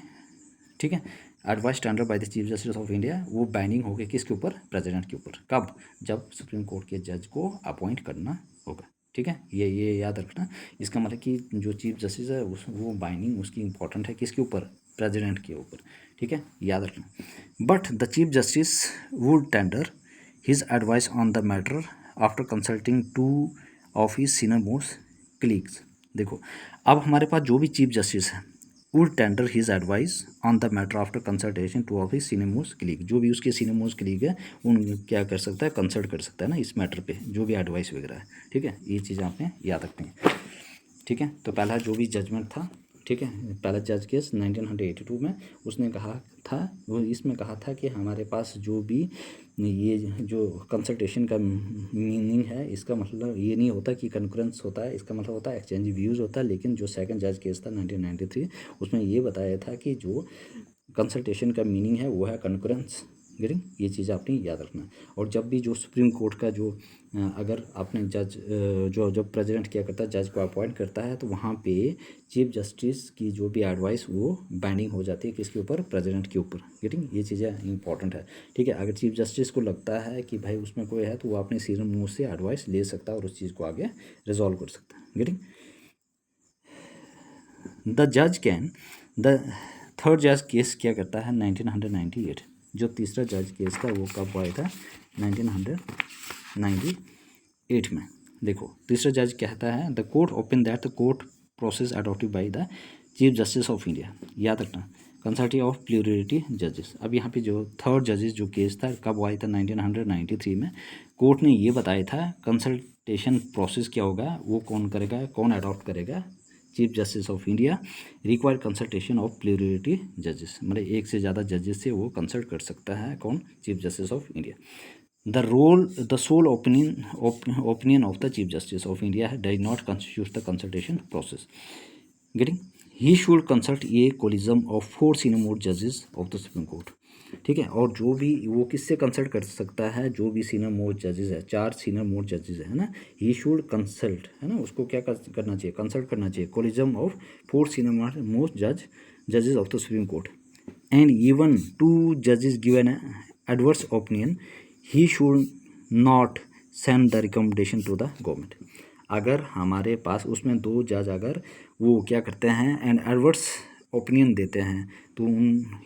ठीक है, advice standard by the chief justice of India, वो बाइंडिंग होगी किसके ऊपर? प्रेसिडेंट के ऊपर। कब? जब सुप्रीम कोर्ट के जज को अपॉइंट करना होगा, ठीक है। ये याद रखना। इसका मतलब कि जो चीफ जस्टिस है वो बाइंडिंग उसकी इंपॉर्टेंट है किसके ऊपर? प्रेसिडेंट के ऊपर, ठीक है, याद रखना। But the chief justice would tender his advice on the matter after consulting two of his senior most colleagues. देखो, अब हमारे पास जो भी चीफ जस्टिस है would tender his advice on the matter after consultation to of his senior most colleague। जो भी उसके senior most colleague है उन क्या कर सकता है? कंसल्ट कर सकता है ना इस मैटर पे, जो भी एडवाइस वगैरह है, ठीक है। ये चीज़ें आपने याद रखनी है, ठीक है। तो पहला जो भी जजमेंट था ठीक है, पहला जज केस 1982 में उसने कहा था, वो इसमें कहा था कि हमारे पास जो भी ये जो कंसल्टेशन का मीनिंग है, इसका मतलब ये नहीं होता कि कंकरेंस होता है, इसका मतलब होता है एक्सचेंज व्यूज़ होता है। लेकिन जो सेकंड जज केस था 1993, उसमें ये बताया था कि जो कंसल्टेशन का मीनिंग है वो है कंकरेंस। गेटिंग, ये चीज़ आपने याद रखना। और जब भी जो सुप्रीम कोर्ट का जो अगर आपने जज जो जब प्रेसिडेंट क्या करता है, जज को अपॉइंट करता है, तो वहाँ पे चीफ जस्टिस की जो भी एडवाइस वो बाइंडिंग हो जाती है किसके ऊपर, प्रेसिडेंट के ऊपर। गेटिंग, ये चीज़ें इंपॉर्टेंट है। ठीक है, अगर चीफ जस्टिस को लगता है कि भाई उसमें कोई है, तो वो अपने सीनियर मोस्ट से एडवाइस ले सकता है और उस चीज़ को आगे रिजॉल्व कर सकता है। गेटिंग, द जज कैन द थर्ड जज केस क्या करता है 1998, जो तीसरा जज केस था वो कब आया था 1998 में। देखो तीसरा जज कहता है, the court open that the court process adopted by the chief justice of India. याद रखना, कंसल्टी ऑफ प्लूरिटी जजेस। अब यहाँ पे जो थर्ड जजेस जो केस था कब आया था 1993 में। कोर्ट ने ये बताया था कंसल्टेशन प्रोसेस क्या होगा, वो कौन करेगा, कौन अडॉप्ट करेगा, chief justice of India require consultation of plurality जजेस। मतलब एक से ज़्यादा जजेस से वो कंसल्ट कर सकता है, कौन, chief justice of India. The sole opinion of the chief justice of India does not constitute the consultation process. Getting, he should consult a collegium of 4 senior most जजेस ऑफ द सुप्रीम कोर्ट। ठीक है, और जो भी वो किससे consult कर सकता है, जो भी सीनियर मोस्ट जजेस है, 4 सीनियर मोस्ट जजेस है ना, ही शुड कंसल्ट, है ना, उसको क्या करना चाहिए, कंसल्ट करना चाहिए कोलिज्म ऑफ 4 सीनियर मोस्ट जजेस of the supreme court. And even 2 जजेस give an adverse opinion, he should not send the recommendation to the government. अगर हमारे पास उसमें 2 जज अगर वो क्या करते हैं एंड एडवर्स ओपिनियन देते हैं, तो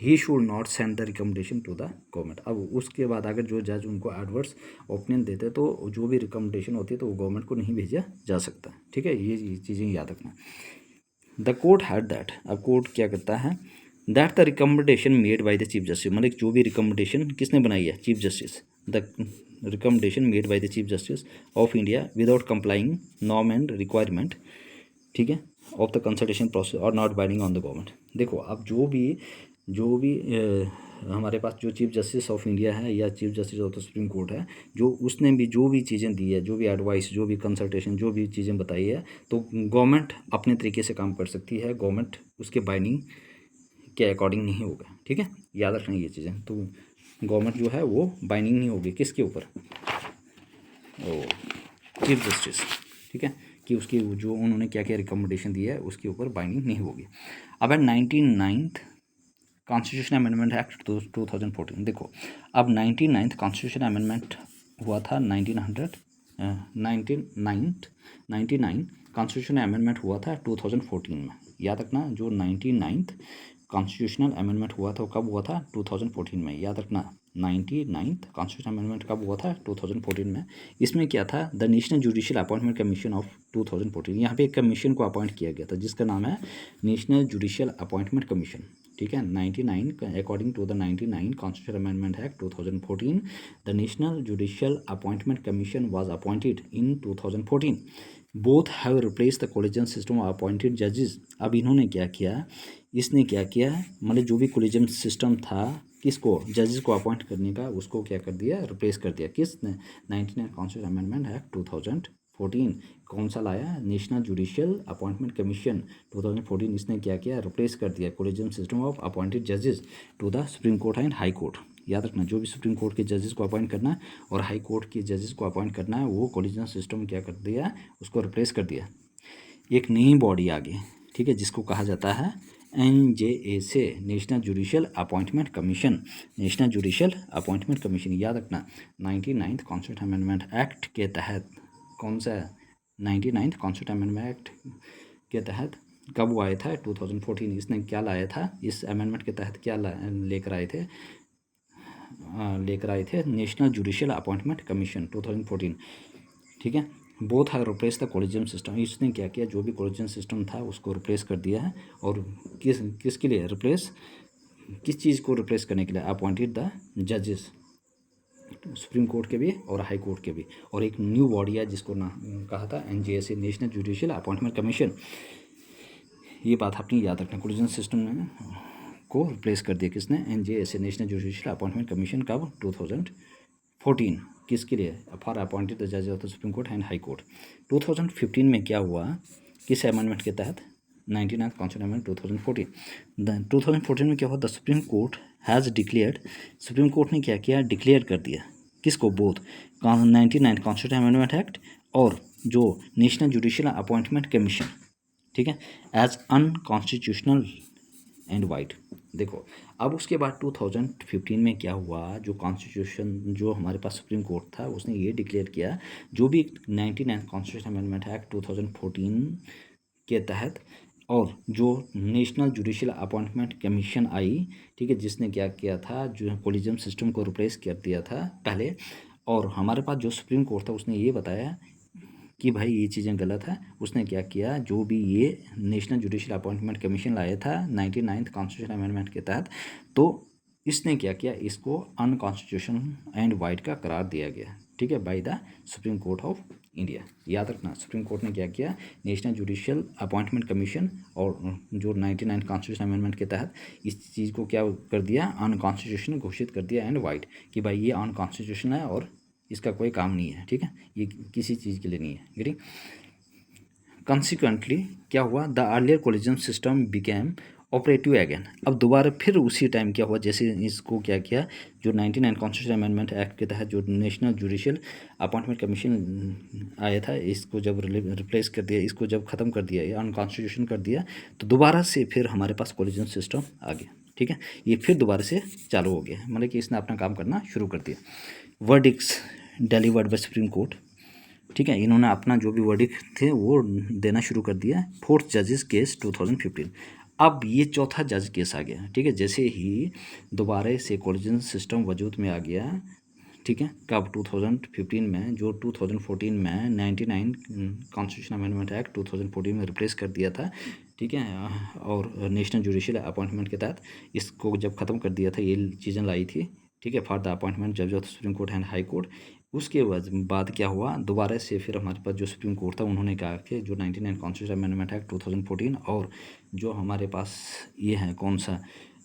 he should not send the recommendation to the government. अब उसके बाद अगर जो जज उनको एडवर्स ओपिनियन देते तो जो भी रिकमेंडेशन होती है तो वो गवर्नमेंट को नहीं भेजा जा सकता। ठीक है, ये चीज़ें याद रखना। द कोर्ट हैड दैट, अब कोर्ट क्या करता है, that the recommendation made by the chief justice, मतलब जो भी रिकमेंडेशन किसने बनाई है, chief justice, the recommendation made by the chief justice of India without complying norm and requirement, ठीक है, ऑफ द कंसल्टेशन प्रोसेस और not binding on the government. देखो अब जो भी हमारे पास जो चीफ जस्टिस ऑफ इंडिया है या chief justice of the supreme court है, जो उसने भी जो भी चीज़ें दी है, जो भी एडवाइस, जो भी कंसल्टेशन, जो भी चीज़ें बताई है, तो गवर्नमेंट अपने तरीके से काम कर सकती है, गवर्नमेंट उसके बाइंडिंग के अकॉर्डिंग नहीं होगा। ठीक है, याद रखना ये चीज़ें। तो गवर्नमेंट जो है वो बाइंडिंग नहीं होगी किसके ऊपर, चीफ जस्टिस। ठीक है, कि उसकी जो उन्होंने क्या क्या रिकमेंडेशन दी है उसके ऊपर बाइंडिंग नहीं होगी। अब है 99th कॉन्स्टिट्यूशन अमेंडमेंट एक्ट 2014। देखो अब 99th कॉन्स्टिट्यूशन अमेंडमेंट हुआ था 99 कॉन्स्टिट्यूशन अमेंडमेंट हुआ था 2014 में। याद रखना, जो 99th कॉन्स्टिट्यूशनल अमेंडमेंट हुआ था कब हुआ था, 2014 में। याद रखना 99th कॉन्स्टिट्यूशन अमेंडमेंट कब हुआ था, 2014 में। इसमें क्या था, the national judicial appointment commission of 2014। यहाँ पे एक कमीशन को अपॉइंट किया गया था जिसका नाम है नेशनल जुडिशियल अपॉइंटमेंट कमीशन। ठीक है, 99 according to the 99 constitution amendment act 2014, the national judicial appointment commission was appointed in 2014। Both have replace the collegium system of appointed जजेस। अब इन्होंने क्या किया, इसने क्या किया, मतलब जो भी कोलिजियम सिस्टम था किसको, जजेस को अपॉइंट करने का, उसको क्या कर दिया, रिप्लेस कर दिया। किसने, 99 कॉन्स्टिट्यूशन अमेंडमेंट एक्ट 2014 कौन सा लाया, नेशनल जुडिशियल अपॉइंटमेंट कमीशन 2014। इसने क्या किया, रिप्लेस कर दिया कोलिजियम सिस्टम ऑफ अपॉइंटेड जजेस to the supreme court and high court. याद रखना, जो भी सुप्रीम कोर्ट के जजेस को अपॉइंट करना है और हाई कोर्ट के जजेस को अपॉइंट करना है, वो कोलिजियम सिस्टम क्या कर दिया, उसको रिप्लेस कर दिया। एक नई बॉडी आ गई, ठीक है, जिसको कहा जाता है NJA, national judicial appointment commission. National judicial appointment commission, याद रखना 99th कॉन्स्टिट्यूशन अमेंडमेंट एक्ट के तहत, कौन सा 99th कॉन्स्टिट्यूशन अमेंडमेंट एक्ट के तहत कब वो आया था, 2014। इसने क्या लाया था, इस अमेंडमेंट के तहत क्या लेकर आए थे नेशनल जुडिशियल अपॉइंटमेंट कमीशन 2014। ठीक है, both have replace the collegium system. इसने क्या किया, जो भी कोलिजियम सिस्टम था उसको रिप्लेस कर दिया है। और किसके लिए रिप्लेस, किस चीज़ को रिप्लेस करने के लिए, अपॉइंटेड द जजेस, सुप्रीम कोर्ट के भी और हाई कोर्ट के भी। और एक न्यू बॉडी है जिसको कहा था NJA, national judicial appointment commission. ये बात आपने याद रखना, कोलिजन सिस्टम में को रिप्लेस कर दिया किसने, NJSA national judicial appointment commission कब 2014 किसके लिए, फॉर अपॉइंटेड द जज of the supreme court and high court. 2015 में क्या हुआ, किस अमेंडमेंट के तहत, 99th कॉन्स्टिट्यूशन अमेंडमेंट 2014। 2014 में क्या हुआ, the supreme court has declared, supreme court ने क्या किया, डिक्लेयर कर दिया किसको, बोथ 99 कॉन्स्टिट्यूशन अमेंडमेंट एक्ट और जो नेशनल जुडिशियल अपॉइंटमेंट कमीशन, ठीक है, एज अनकॉन्स्टिट्यूशनल एंड वाइड। देखो अब उसके बाद 2015 में क्या हुआ, जो कॉन्स्टिट्यूशन जो हमारे पास सुप्रीम कोर्ट था उसने ये डिक्लेयर किया, जो भी 99 कॉन्स्टिट्यूशन अमेंडमेंट एक्ट 2014 के तहत और जो नेशनल जुडिशियल अपॉइंटमेंट कमीशन आई, ठीक है, जिसने क्या किया था, जो कोलिजियम सिस्टम को रिप्लेस कर दिया था पहले, और हमारे पास जो सुप्रीम कोर्ट था उसने ये बताया कि भाई ये चीज़ें गलत है। उसने क्या किया, जो भी ये नेशनल जुडिशियल अपॉइंटमेंट कमीशन लाया था 99th कॉन्स्टिट्यूशन अमेंडमेंट के तहत, तो इसने क्या किया, इसको अनकॉन्स्टिट्यूशनल एंड वाइड का करार दिया गया, ठीक है, by the supreme court of India. याद रखना, सुप्रीम कोर्ट ने क्या किया, नेशनल जुडिशियल अपॉइंटमेंट कमीशन और जो 99 कॉन्स्टिट्यूशन अमेंडमेंट के तहत इस चीज़ को क्या कर दिया, अनकॉन्स्टिट्यूशनल घोषित कर दिया एंड वाइड, कि भाई ये अनकॉन्स्टिट्यूशनल है और इसका कोई काम नहीं है, ठीक है, ये किसी चीज़ के लिए नहीं है। ग्री कॉन्सिक्वेंटली क्या हुआ, the earlier collision system became operative again. अब दोबारा फिर उसी टाइम क्या हुआ, जैसे इसको क्या किया, जो 99 कॉन्स्टिट्यूशन अमेंडमेंट एक्ट के तहत जो नेशनल जुडिशियल अपॉइंटमेंट कमीशन आया था, इसको जब रिप्लेस कर दिया, इसको जब ख़त्म कर दिया, या अनकॉन्स्टिट्यूशन कर दिया, तो दोबारा से फिर हमारे पास कोलिजन सिस्टम आ गया, ठीक है, ये फिर दोबारा से चालू हो गया, मतलब कि इसने अपना काम करना शुरू कर दिया। Verdicts delivered by supreme Court, ठीक है, इन्होंने अपना जो भी वर्डिक्ट थे वो देना शुरू कर दिया। फोर्थ जजेस केस 2015, अब ये चौथा जज केस आ गया, ठीक है, जैसे ही दोबारा से कोलिजन सिस्टम वजूद में आ गया, ठीक है, कब 2015 में, जो 2014 में 99 कॉन्स्टिट्यूशन अमेंडमेंट एक्ट 2014 में रिप्लेस कर दिया था, ठीक है, और नेशनल जुडिशियल अपॉइंटमेंट के तहत इसको जब ख़त्म कर दिया था, ये चीज़ें लाई थी, ठीक है, फॉर द अपॉइंटमेंट जज of supreme court and high court. उसके बाद क्या हुआ, दोबारा से फिर हमारे पास जो सुप्रीम कोर्ट था उन्होंने कहा कि जो 99 कॉन्स्टिट्यूशन अमेंडमेंट एक्ट 2014 और जो हमारे पास ये है कौन सा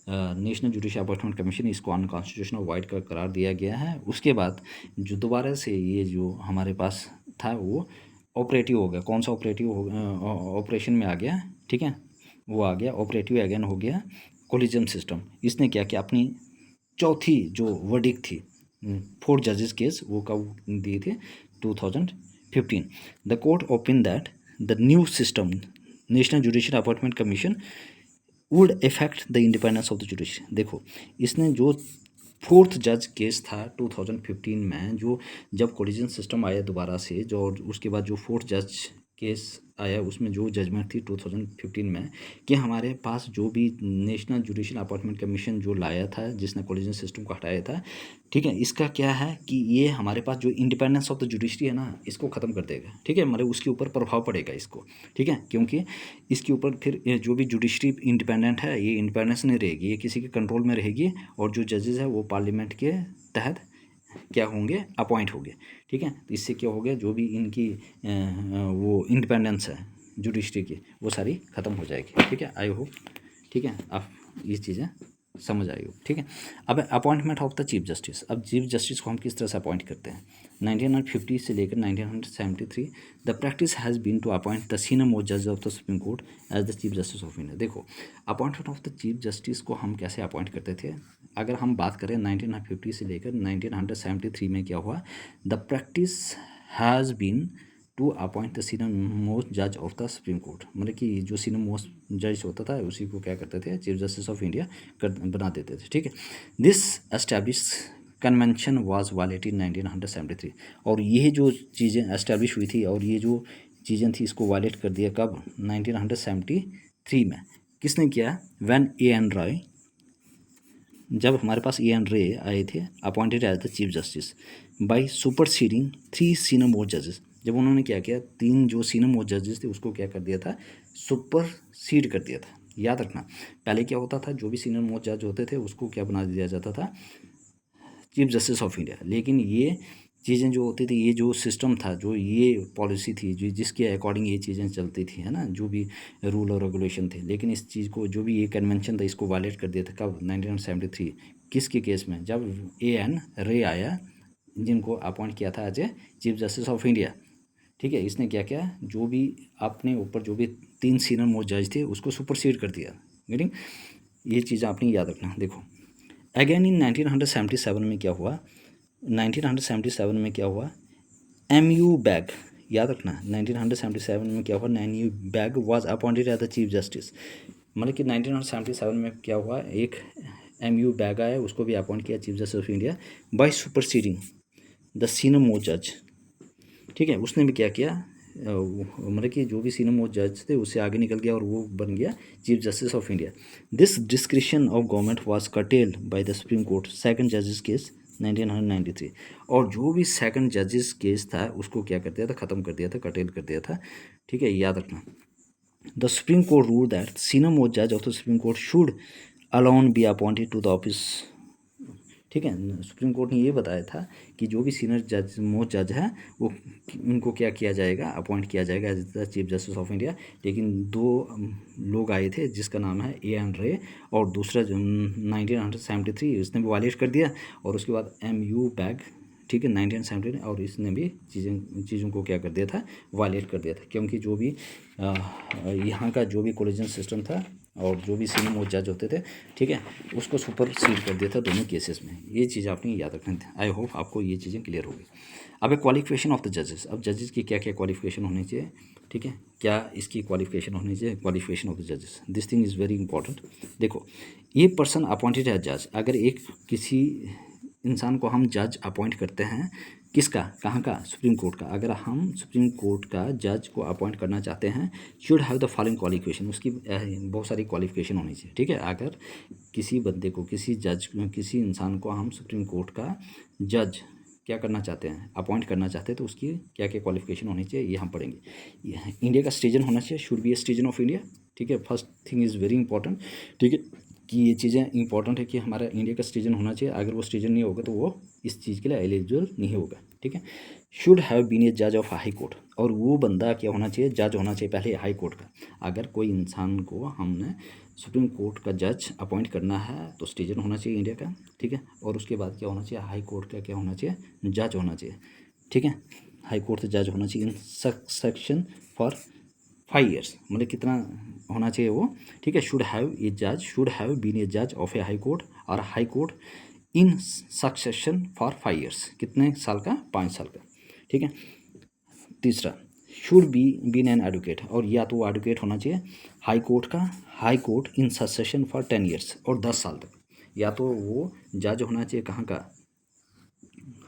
नेशनल जुडिशियल अपॉइंटमेंट कमीशन, इसको अनकॉन्स्टिट्यूशनल वाइड का करार दिया गया है। उसके बाद जो दोबारा से ये जो हमारे पास था वो ऑपरेटिव हो गया, कौन सा ऑपरेटिव हो गया, ऑपरेशन में आ गया, ठीक है, वो आ गया ऑपरेटिव अगेन हो गया कोलिजियम सिस्टम। इसने क्या किया, अपनी चौथी जो वर्डिक्ट थी 4 जजेस केस, वो कब दिए थे 2015। The court open that the new system national judicial appointment commission would effect the independence of the judiciary. देखो इसने जो 4th जज केस था 2015 में, जो जब कोलिजन सिस्टम आया दोबारा से, जो उसके बाद जो 4th जज केस आया, उसमें जो जजमेंट थी 2015 में, कि हमारे पास जो भी नेशनल जुडिशियल अपॉइंटमेंट कमीशन जो लाया था, जिसने कोलिजन सिस्टम को हटाया था, ठीक है, इसका क्या है कि ये हमारे पास जो इंडिपेंडेंस ऑफ द जुडिशरी है ना, इसको ख़त्म कर देगा, ठीक है, मतलब उसके ऊपर प्रभाव पड़ेगा इसको, ठीक है, क्योंकि इसके ऊपर फिर जो भी जुडिशरी इंडिपेंडेंट है, ये इंडिपेंडेंस नहीं रहेगी, ये किसी के कंट्रोल में रहेगी, और जो जजेस है वो पार्लियामेंट के तहत क्या होंगे, अपॉइंट होंगे, ठीक है। तो इससे क्या हो गया, जो भी इनकी वो इंडिपेंडेंस है जुडिशरी की, वो सारी ख़त्म हो जाएगी, ठीक है। आई होप, ठीक है, आप ये चीज़ें समझ आएगी, ठीक है। अब appointment of the chief justice. अब चीफ जस्टिस को हम किस तरह से अपॉइंट करते हैं, 1950 से लेकर 1973 the practice has been to appoint the senior most जज of the supreme Court as the chief justice of India. देखो appointment of the chief justice को हम कैसे अपॉइंट करते थे, अगर हम बात करें 1950 से लेकर 1973 में क्या हुआ, the practice has been to appoint the senior most जज ऑफ द सुप्रीम कोर्ट, मतलब कि जो सीनियर मोस्ट जज होता था उसी को क्या करते थे, चीफ जस्टिस ऑफ इंडिया बना देते थे, ठीक है। This establish convention was violated 1973, और ये जो चीज़ें एस्टैब्लिश हुई थी और ये जो चीज़ें थी इसको वायलेट कर दिया कब, 1973 में। किसने किया, व्हेन A.N. रॉय, जब हमारे पास A.N. रे आए थे, appointed as the chief justice by superseding 3 senior most जजेस। जब उन्होंने क्या किया, 3 जो सीनियर मोस्ट जजेस थे उसको क्या कर दिया था, सुपरसीड कर दिया था। याद रखना, पहले क्या होता था, जो भी सीनियर मोस्ट जज होते थे उसको क्या बना दिया जाता था, चीफ जस्टिस ऑफ इंडिया, लेकिन ये चीज़ें जो होती थी, ये जो सिस्टम था, जो ये पॉलिसी थी, जो जिसके अकॉर्डिंग ये चीज़ें चलती थी, है ना, जो भी रूल और रेगुलेशन थे, लेकिन इस चीज़ को जो भी ये कन्वेंशन था इसको वायलेट कर दिया था कब? 1973। किसके केस में? जब A.N. रे आया, जिनको अपॉइंट किया था as a chief justice of India. ठीक है, इसने क्या किया, जो भी अपने ऊपर जो भी 3 सीनियर मोस्ट जज थे उसको सुपरसीड कर दिया। मीनिंग ये चीज़ें आपने याद रखना। देखो अगेन इन 1977 में क्या हुआ, 1977 में क्या हुआ, MU बैग, याद रखना 1977 में क्या हुआ, MU Beg was appointed as the chief justice. मतलब कि 1977 में क्या हुआ, एक MU बैग आया, उसको भी अपॉइंट किया chief justice of India by superseding the senior most जज। ठीक है, उसने भी क्या किया, मतलब कि जो भी सीनियर मोस्ट जज थे उससे आगे निकल गया और वो बन गया chief justice of India. This description of government was curtailed by the supreme court second जजेस केस 1993। और जो भी सेकंड जजेस केस था उसको क्या कर दिया था, ख़त्म कर दिया था, कर्टेल कर दिया था। ठीक है, याद रखना। The supreme Court rule that senior most जज of the supreme Court should alone be appointed to the office. ठीक है, सुप्रीम कोर्ट ने ये बताया था कि जो भी सीनियर जज मोस्ट जज है वो उनको क्या किया जाएगा, अपॉइंट किया जाएगा as the chief justice of India. लेकिन 2 लोग आए थे जिसका नाम है A.N. रे और दूसरा 1973 इसने भी वायलेट कर दिया, और उसके बाद MU बैग, ठीक है, 1970, और इसने भी चीज़ों को क्या कर दिया था, वायलेट कर दिया था। क्योंकि जो भी यहाँ का जो भी कोलिजन सिस्टम था और जो भी सीनियर मोस्ट जज होते थे, ठीक है, उसको सुपर सीड कर दिया था दोनों केसेस में। ये चीज़ आपने याद रखना था। आई होप आपको ये चीज़ें क्लियर होगी। अब क्वालिफिकेशन ऑफ द जजेस, अब जजेस की क्या क्या क्वालिफिकेशन होनी चाहिए, ठीक है, क्या इसकी क्वालिफिकेशन होनी चाहिए, क्वालिफिकेशन ऑफ द जजेस, this thing is very important. देखो ये पर्सन अपॉइंटेड एज जज, अगर एक किसी इंसान को हम जज अपॉइंट करते हैं, किसका, कहाँ का, सुप्रीम कोर्ट का, अगर हम सुप्रीम कोर्ट का जज को अपॉइंट करना चाहते हैं, should have the following qualification, उसकी बहुत सारी क्वालिफिकेशन होनी चाहिए। ठीक है, अगर किसी बंदे को, किसी इंसान को हम सुप्रीम कोर्ट का जज क्या करना चाहते हैं, अपॉइंट करना चाहते हैं, तो उसकी क्या क्या क्वालिफिकेशन होनी चाहिए ये हम पढ़ेंगे। इंडिया का सिटीजन होना चाहिए, should be a citizen of India. ठीक है, first thing is very important. ठीक है, कि ये चीज़ें इंपॉर्टेंट है कि हमारा इंडिया का सिटीजन होना चाहिए। अगर वो सिटीजन नहीं होगा तो वो इस चीज़ के लिए एलिजिबल नहीं होगा। ठीक है, शुड हैव बीन ए जज ऑफ हाई कोर्ट, और वो बंदा क्या होना चाहिए, जज होना चाहिए पहले हाई कोर्ट का। अगर कोई इंसान को हमने सुप्रीम कोर्ट का जज अपॉइंट करना है तो सिटीजन होना चाहिए इंडिया का। ठीक है, और उसके बाद क्या होना चाहिए, हाई कोर्ट का क्या होना चाहिए, जज होना चाहिए। ठीक है, हाई कोर्ट से जज होना चाहिए इन सेक्शन फॉर 5 ईयर्स, मतलब कितना होना चाहिए वो। ठीक है, शुड हैव ए जज, शुड हैव बीन ए जज ऑफ ए हाई कोर्ट और high court in succession for 5 years, कितने साल का, 5 साल का। ठीक है, तीसरा should be been an advocate, और या तो वो एडवोकेट होना चाहिए हाई कोर्ट का, high court in succession for 10 years और 10 साल तक। या तो वो जज होना चाहिए कहाँ का,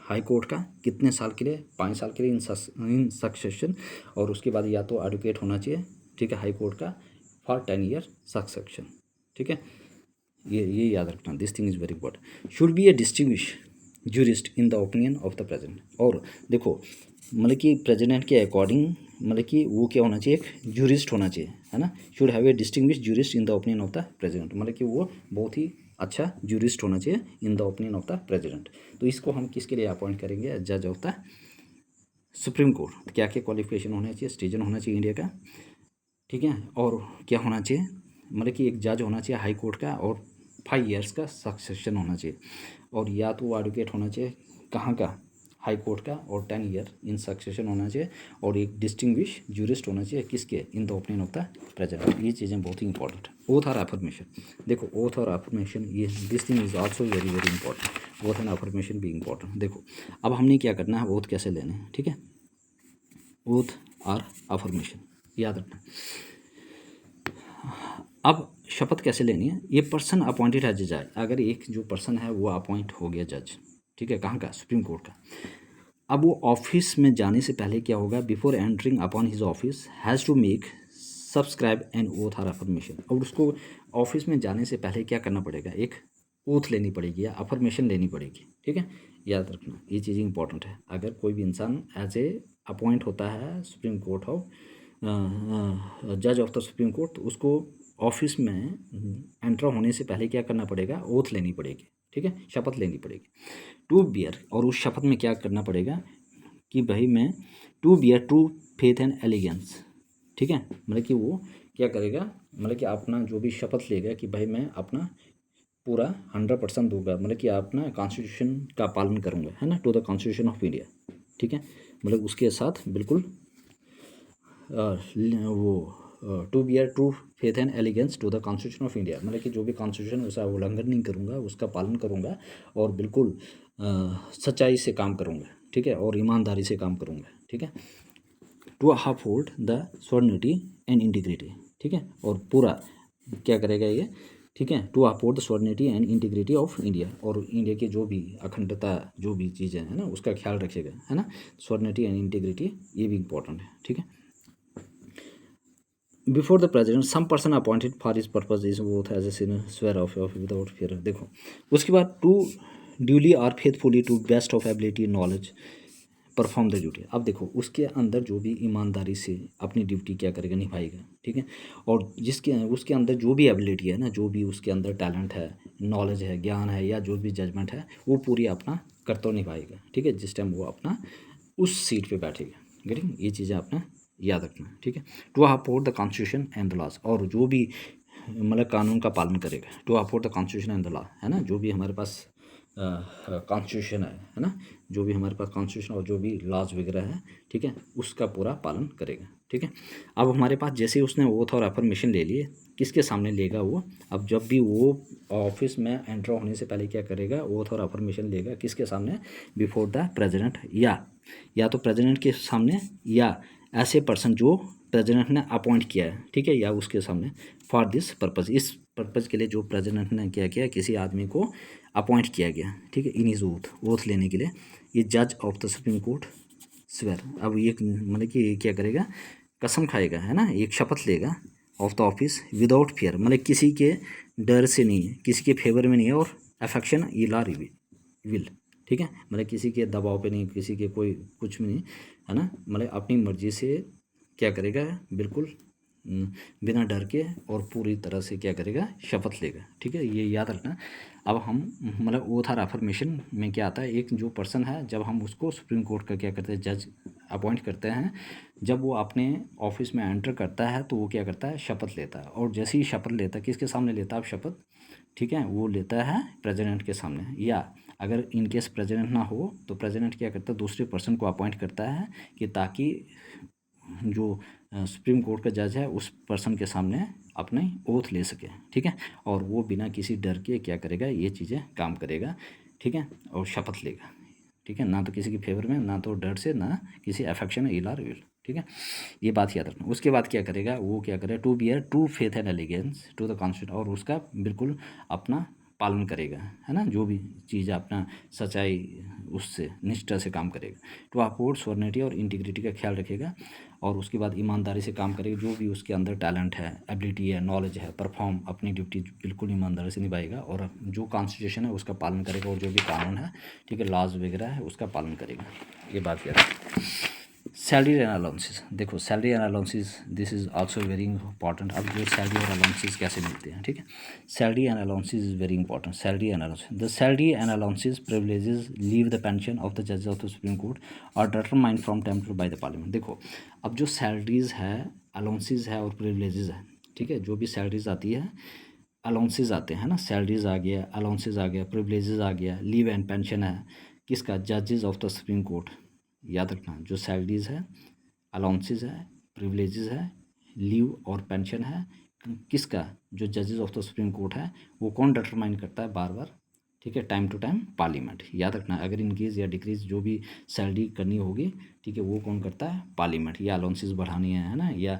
हाई कोर्ट का, कितने साल के लिए, 5 साल के लिए इन सक्सेशन, और उसके बाद या तो एडवोकेट होना चाहिए, ठीक है, हाई कोर्ट का फॉर 10 ईयर सक्सेशन। ठीक है, ये याद रखना, this thing is very important. Should be A distinguish jurist in the opinion of the present, और देखो मतलब कि प्रेसिडेंट के अकॉर्डिंग, मतलब कि वो क्या होना चाहिए, एक जूरिस्ट होना चाहिए, है ना। Should have a distinguish jurist in the opinion of the president, मतलब कि वो बहुत ही अच्छा जूरिस्ट होना चाहिए in the opinion of the president. तो इसको हम किसके लिए अपॉइंट करेंगे, जज ऑफ द सुप्रीम कोर्ट। क्या क्या क्वालिफिकेशन होना चाहिए, सिटीजन होना चाहिए इंडिया का, ठीक है, और क्या होना चाहिए, मतलब कि एक जज होना चाहिए हाई कोर्ट का, और 5 ईयर्स का सक्सेशन होना चाहिए, और या तो वो एडवोकेट होना चाहिए कहाँ का, हाई कोर्ट का, और 10 ईयर इन सक्सेशन होना चाहिए, और एक डिस्टिंग्विश जूरिस्ट होना चाहिए किसके, in the opinion of the president. ये चीज़ें बहुत ही इंपॉर्टेंट है। ओथ और अफर्मेशन, देखो ओथ और अफर्मेशन, ये this thing is also very very important. Oath and affirmation भी इंपॉर्टेंट। देखो अब हमने क्या करना है, ओथ कैसे लेने हैं, ठीक है, ओथ और अफर्मेशन याद रखना। अब शपथ कैसे लेनी है, ये पर्सन अपॉइंटेड है जज, अगर एक जो पर्सन है वो अपॉइंट हो गया जज, ठीक है, कहाँ का, सुप्रीम कोर्ट का। अब वो ऑफिस में जाने से पहले क्या होगा, before entering upon his office has to make subscribe an oath और अफर्मेशन, और उसको ऑफिस में जाने से पहले क्या करना पड़ेगा, एक ओथ लेनी पड़ेगी या अफर्मेशन लेनी पड़ेगी। ठीक है, याद रखना, ये चीज़ इंपॉर्टेंट है। अगर कोई भी इंसान एज ए अपॉइंट होता है सुप्रीम कोर्ट ऑफ जज ऑफ द सुप्रीम कोर्ट, तो उसको ऑफिस में एंटर होने से पहले क्या करना पड़ेगा, ओथ लेनी पड़ेगी। ठीक है, शपथ लेनी पड़ेगी टू बियर। और उस शपथ में क्या करना पड़ेगा कि भाई मैं to bear true faith and allegiance, ठीक है, मतलब कि वो क्या करेगा, मतलब कि अपना जो भी शपथ लेगा कि भाई मैं अपना पूरा 100% दूंगा, मतलब कि अपना कॉन्स्टिट्यूशन का पालन करूंगा, है ना, to the constitution of India, ठीक है, मतलब उसके साथ बिल्कुल वो to bear true faith and allegiance to the constitution of India, मतलब कि जो भी कॉन्स्टिट्यूशन है उसका उल्लंघन नहीं करूँगा, उसका पालन करूँगा और बिल्कुल सच्चाई से काम करूँगा, ठीक है, और ईमानदारी से काम करूँगा, ठीक है, to uphold the sovereignty and integrity, ठीक है, और पूरा क्या करेगा ये, ठीक है, to uphold the sovereignty and integrity of India, और इंडिया की जो भी अखंडता जो भी चीज़ें हैं ना उसका ख्याल रखेगा, है ना, सॉवर्निटी एंड इंटीग्रिटी ये भी इंपॉर्टेंट है, ठीक है। Before the president some person appointed for his purpose is both as a swear of without fear. देखो उसके बाद टू ड्यूली और faithfully to best of ability knowledge perform the duty. अब देखो उसके अंदर जो भी ईमानदारी से अपनी ड्यूटी क्या करेगा, निभाएगा, ठीक है, और जिसके उसके अंदर जो भी एबिलिटी है ना, जो भी उसके अंदर टैलेंट है, नॉलेज है, ज्ञान है, या जो भी जजमेंट है वो पूरी अपना कर्तव्य निभाएगा, ठीक है, जिस टाइम वो अपना उस सीट पे बैठेगा। गेटिंग, ये चीज़ें अपना याद रखना, ठीक है। To uphold the constitution and the laws, और जो भी मतलब कानून का पालन करेगा, to uphold the constitution and the law, है ना, जो भी हमारे पास कॉन्स्टिट्यूशन है ना, जो भी हमारे पास कॉन्स्टिट्यूशन और जो भी लॉज वगैरह है, ठीक है, उसका पूरा पालन करेगा, ठीक है। अब हमारे पास जैसे ही उसने ओथ और अफर्मेशन ले लिए, किसके सामने लेगा वो, अब जब भी वो ऑफिस में एंटर होने से पहले क्या करेगा, ओथ और अफर्मेशन लेगा किसके सामने, बिफोर द प्रेसिडेंट, या तो प्रेसिडेंट के सामने या ऐसे पर्सन जो प्रेसिडेंट ने अपॉइंट किया है, ठीक है, या उसके सामने, फॉर दिस पर्पज़, इस पर्पज़ के लिए जो प्रेसिडेंट ने क्या किया, किसी आदमी को अपॉइंट किया गया, ठीक है, इन इज ओथ लेने के लिए, ये जज of the supreme court swear. अब ये मतलब कि क्या करेगा, कसम खाएगा, है ना, एक शपथ लेगा of the office without fear, मतलब किसी के डर से नहीं है, किसी के फेवर में नहीं है, और अफेक्शन इला विल, ठीक है, मतलब किसी के दबाव पे नहीं, किसी के कोई कुछ भी नहीं, है ना, मतलब अपनी मर्जी से क्या करेगा, बिल्कुल बिना डर के और पूरी तरह से क्या करेगा, शपथ लेगा, ठीक है, ये याद रखना। अब हम मतलब ओथ और अफर्मेशन में क्या आता है, एक जो पर्सन है जब हम उसको सुप्रीम कोर्ट का क्या करते हैं, जज अपॉइंट करते हैं, जब वो अपने ऑफिस में एंटर करता है तो वो क्या करता है, शपथ लेता है, और जैसे ही शपथ लेता है, किसके सामने लेता है आप शपथ, ठीक है, वो लेता है प्रेसिडेंट के सामने, या अगर इन केस प्रेसिडेंट ना हो तो प्रेसिडेंट क्या करता है, दूसरे पर्सन को अपॉइंट करता है कि ताकि जो सुप्रीम कोर्ट का जज है उस पर्सन के सामने अपने ओथ ले सके, ठीक है, और वो बिना किसी डर के क्या करेगा, ये चीज़ें काम करेगा, ठीक है, और शपथ लेगा, ठीक है, ना तो किसी के फेवर में, ना तो डर से, ना किसी अफेक्शन इल और विल, ठीक है, ये बात याद रखना। उसके बाद क्या करेगा, वो क्या करेगा, to bear true faith and allegiance to the constitution, और उसका बिल्कुल अपना पालन करेगा, है ना, जो भी चीज़ अपना सच्चाई उससे निष्ठा से काम करेगा, टू अपहोल्ड सॉवर्निटी और इंटीग्रिटी का ख्याल रखेगा, और उसके बाद ईमानदारी से काम करेगा, जो भी उसके अंदर टैलेंट है, एबिलिटी है, नॉलेज है, परफॉर्म अपनी ड्यूटी बिल्कुल ईमानदारी से निभाएगा, और जो कॉन्स्टिट्यूशन है उसका पालन करेगा, और जो भी कानून है, ठीक है, लॉज वगैरह है उसका पालन करेगा, ये बात याद है। सैलरी एंड अलाउंसेस, देखो salary and allowances this is also very important. अब जो सैलरी और अलाउंसेस कैसे मिलते हैं, ठीक है, salary and allowances is very important. Salary and allowances, the salary and allowances privileges leave the pension of the जजेस ऑफ द सुप्रीम कोर्ट और determined from time to by the parliament. देखो अब जो सैलरीज है, allowances है और privileges है, ठीक है, जो भी सैलरीज आती है, अलाउंसेस आते हैं ना, सैलरीज आ गया, अलाउंसेस आ गया, प्रिविलेजेस आ गया, लीव एंड पेंशन है किसका, जजेस ऑफ द सुप्रीम कोर्ट। याद रखना, जो सैलरीज है, अलाउंसेस है, प्रिविलेजेस है, लीव और पेंशन है किसका, जो जजेस ऑफ द सुप्रीम कोर्ट है, वो कौन डिटरमाइन करता है, बार बार, ठीक है, टाइम टू टाइम पार्लियामेंट। याद रखना, अगर इंक्रीज या डिक्रीज जो भी सैलरी करनी होगी, ठीक है, वो कौन करता है, पार्लियामेंट, या अलाउंसेस बढ़ानी है ना, या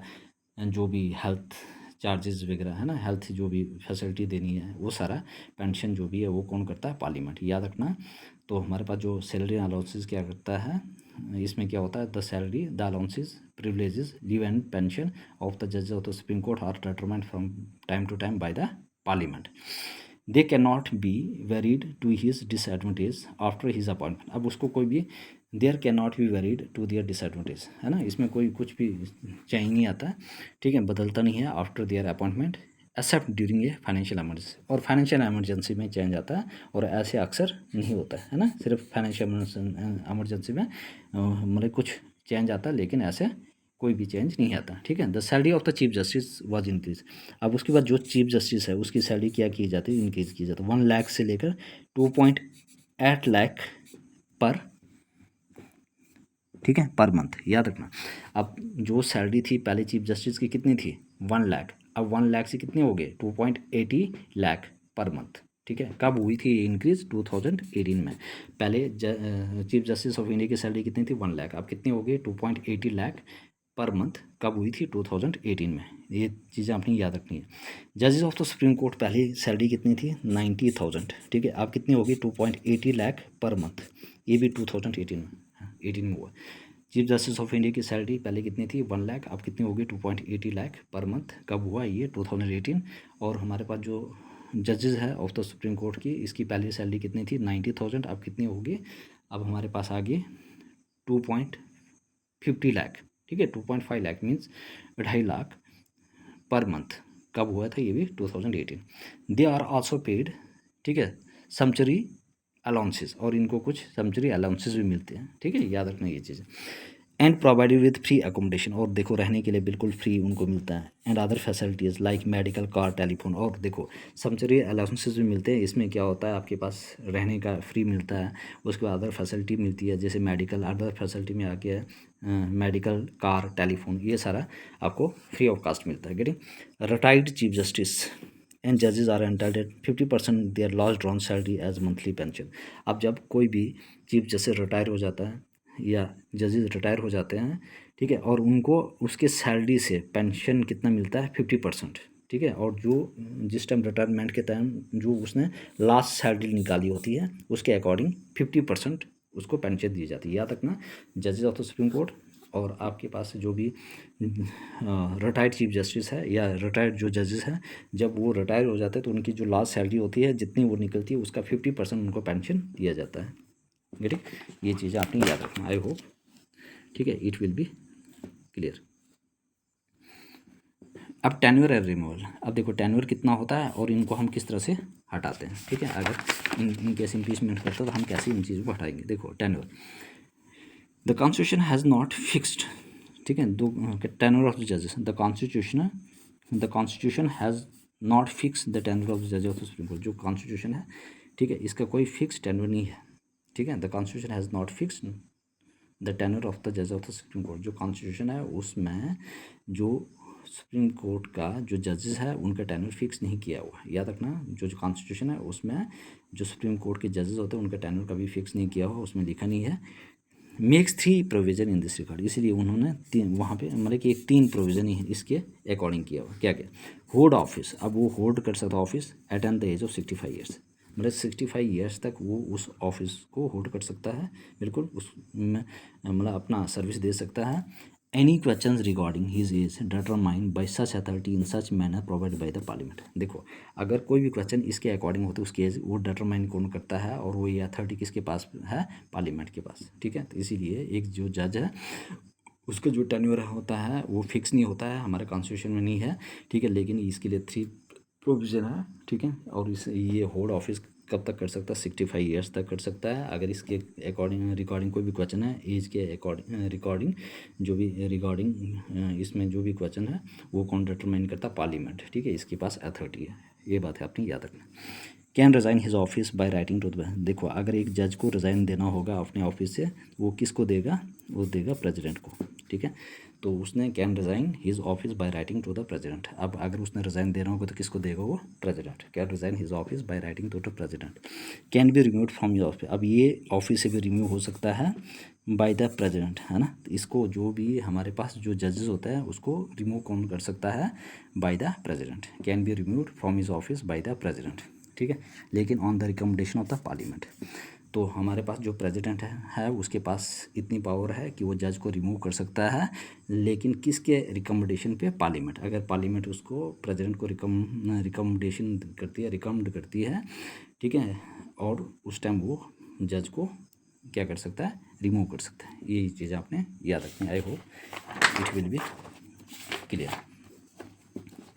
जो भी हेल्थ चार्जेस वगैरह है ना, हेल्थ जो भी फैसिलिटी देनी है, वो सारा पेंशन जो भी है वो कौन करता है, पार्लियामेंट। याद रखना। तो हमारे पास जो सैलरी अलाउंसेस क्या करता है, इसमें क्या होता है, the salary, the allowances, privileges, leave and pension of the जजेस of the supreme court are determined from time to time by the parliament. They can not be varied to his disadvantage after his appointment. अब उसको कोई भी there can not be varied to their disadvantage, है ना, इसमें कोई कुछ भी चाहिए नहीं आता है, ठीक है, बदलता नहीं है after their appointment, accept during a financial emergency, और फाइनेंशियल एमरजेंसी में चेंज आता है, और ऐसे अक्सर नहीं होता है ना, सिर्फ फाइनेंशियल एमरजेंसी में मतलब कुछ चेंज आता है, लेकिन ऐसे कोई भी चेंज नहीं आता। ठीक है। The salary of the chief justice was increase. अब उसके बाद जो चीफ जस्टिस है उसकी सैलरी क्या की जाती है, इंक्रीज की जाती है 1 लाख से लेकर 2.8 लाख पर, ठीक है, पर मंथ, याद रखना। अब जो सैलरी थी पहले चीफ जस्टिस की कितनी थी, 1 लाख, अब 1 लाख से कितने हो गए 2.80 लाख पर मंथ। ठीक है। कब हुई थी इंक्रीज, 2018 में। पहले चीफ जस्टिस ऑफ इंडिया की सैलरी कितनी थी, 1 लाख, अब कितनी हो गई 2.80 लाख पर मंथ। कब हुई थी, 2018 में। ये चीज़ें आपने याद रखनी है। जजेस ऑफ द सुप्रीम कोर्ट पहले सैलरी कितनी थी, 90,000। ठीक है। अब कितनी होगी 2.80 लाख पर मंथ, ये भी 2018 में हुआ। चीफ जस्टिस ऑफ इंडिया की सैलरी पहले कितनी थी, 1 लाख, अब कितनी होगी 2.80 लाख पर मंथ। कब हुआ ये, 2018। और हमारे पास जो जजेस है ऑफ द सुप्रीम कोर्ट की, इसकी पहली सैलरी कितनी थी, 90,000, अब कितनी होगी, अब हमारे पास आ गई 2.50 लाख। ठीक है। 2.5 lakh means 2.5 lakh per month. कब हुआ था, ये भी 2018। दे आर आल्सो पेड, ठीक है, समचरी अलाउंसेस, और इनको कुछ समचरी अलाउंसेस भी मिलते हैं। ठीक है, याद रखना ये चीज़ें। And provided with free accommodation, और देखो रहने के लिए बिल्कुल फ्री उनको मिलता है। And other facilities like medical, car, telephone, और देखो समचरी अलाउंसेस भी मिलते हैं। इसमें क्या होता है, आपके पास रहने का फ्री मिलता है, उसके बाद अदर फैसिलिटी मिलती है, जैसे मेडिकल, अदर फैसिलिटी में आके मेडिकल, कार, टेलीफोन, ये सारा आपको फ्री ऑफ कास्ट मिलता है। Getting retired chief justice and जजेस are entitled 50% their last drawn salary as monthly pension. अब जब कोई भी चीफ जस्टिस रिटायर हो जाता है या जजेस रिटायर हो जाते हैं, ठीक है, और उनको उसके सैलरी से पेंशन कितना मिलता है, 50%। ठीक है। और जो जिस टाइम रिटायरमेंट के टाइम जो उसने लास्ट सैलरी निकाली होती है, उसके अकॉर्डिंग 50% उसको पेंशन दी जाती है। याद रखना, जजेस ऑफ द सुप्रीम कोर्ट और आपके पास जो भी रिटायर्ड चीफ जस्टिस है या रिटायर्ड जो जजेस हैं, जब वो रिटायर हो जाते हैं तो उनकी जो लास्ट सैलरी होती है, जितनी वो निकलती है, उसका 50% उनको पेंशन दिया जाता है। ठीक, ये चीज़ें आपने याद रखना। आई होप, ठीक है, इट विल बी क्लियर। अब टेन्योर एंड रिमूवल। अब देखो टेन्योर कितना होता है और इनको हम किस तरह से हटाते हैं। ठीक है। अगर इन केस इम्पीचमेंट करते हो तो हम कैसे इन चीज़ों को हटाएंगे। देखो tenure, the constitution has not fixed, ठीक है, दो टेन्योर ऑफ द जजेस। The constitution has not fix the tenure of the जज ऑफ द सुप्रीम कोर्ट। जो कॉन्स्टिट्यूशन है, ठीक है, इसका कोई फिक्स टेन्योर नहीं है। ठीक है। The constitution has not fix the tenure of the जज ऑफ द सुप्रीम कोर्ट। जो कॉन्स्टिट्यूशन है उसमें जो सुप्रीम कोर्ट का जो जजेस है उनका टेन्योर फिक्स नहीं किया हुआ। याद रखना, जो कॉन्स्टिट्यूशन है उसमें जो सुप्रीम कोर्ट के जजेस होते हैं उनका टेन्योर कभी फिक्स नहीं किया हुआ, उसमें लिखा नहीं है। Makes 3 provision in this regard, इसलिए उन्होंने वहाँ पे मतलब कि 3 प्रोविज़न ही इसके अकॉर्डिंग किया हुआ। क्या क्या, होल्ड ऑफिस, अब वो होल्ड कर सकता office at an the age of 65 years, मतलब 65 ईयर्स तक वो उस ऑफिस को होल्ड कर सकता है, बिल्कुल उस मतलब अपना सर्विस दे सकता है। Any question regarding his age determined by such authority in such manner provide by the parliament. देखो अगर कोई भी क्वेश्चन इसके अकॉर्डिंग होता है, उसकी एज वो डिटरमाइन कौन करता है, और वो ये अथॉरिटी किसके पास है, पार्लियामेंट के पास। ठीक है। तो इसीलिए एक जो जज है उसका जो टेन्योर होता है वो फिक्स नहीं होता है, हमारे कॉन्स्टिट्यूशन में नहीं है। ठीक है। लेकिन इसके लिए 3 प्रोविज़न है। ठीक है। और इस ये होल्ड ऑफिस कब तक कर सकता है, 65 ईयर्स तक कर सकता है। अगर इसके अकॉर्डिंग रिकॉर्डिंग कोई भी क्वेश्चन है एज के अकॉर्डिंग रिकॉर्डिंग जो भी रिकॉर्डिंग इसमें जो भी क्वेश्चन है वो कौन डिटरमाइन करता है, पार्लियामेंट। ठीक है। इसके पास अथॉरिटी है, ये बात है अपनी याद रखना। Can resign his office by writing to the, देखो अगर एक जज को रिज़ाइन देना होगा अपने ऑफिस से, वो किसको देगा, वो देगा प्रेसिडेंट को। ठीक है। तो उसने can resign his office by writing to the president. अब अगर उसने रिज़ाइन देना होगा तो किसको देगा, वो president. Can resign his office by writing to the president. Can be removed from your office, अब ये ऑफिस से भी रिमूव हो सकता है बाय द प्रेसिडेंट, है ना। तो इसको जो भी हमारे पास जो जजेस होता है उसको रिमूव कौन कर सकता है, by the president. Can be removed from his office bye the president. ठीक है। लेकिन on the recommendation of the parliament. तो हमारे पास जो प्रेसिडेंट है उसके पास इतनी पावर है कि वो जज को रिमूव कर सकता है, लेकिन किसके रिकमेंडेशन पे, पार्लियामेंट। अगर पार्लियामेंट उसको प्रेसिडेंट को रिकमेंडेशन करती है, रिकमेंड करती है, ठीक है, और उस टाइम वो जज को क्या कर सकता है, रिमूव कर सकता है। ये चीज़ आपने याद रखनी है। I hope it will be clear.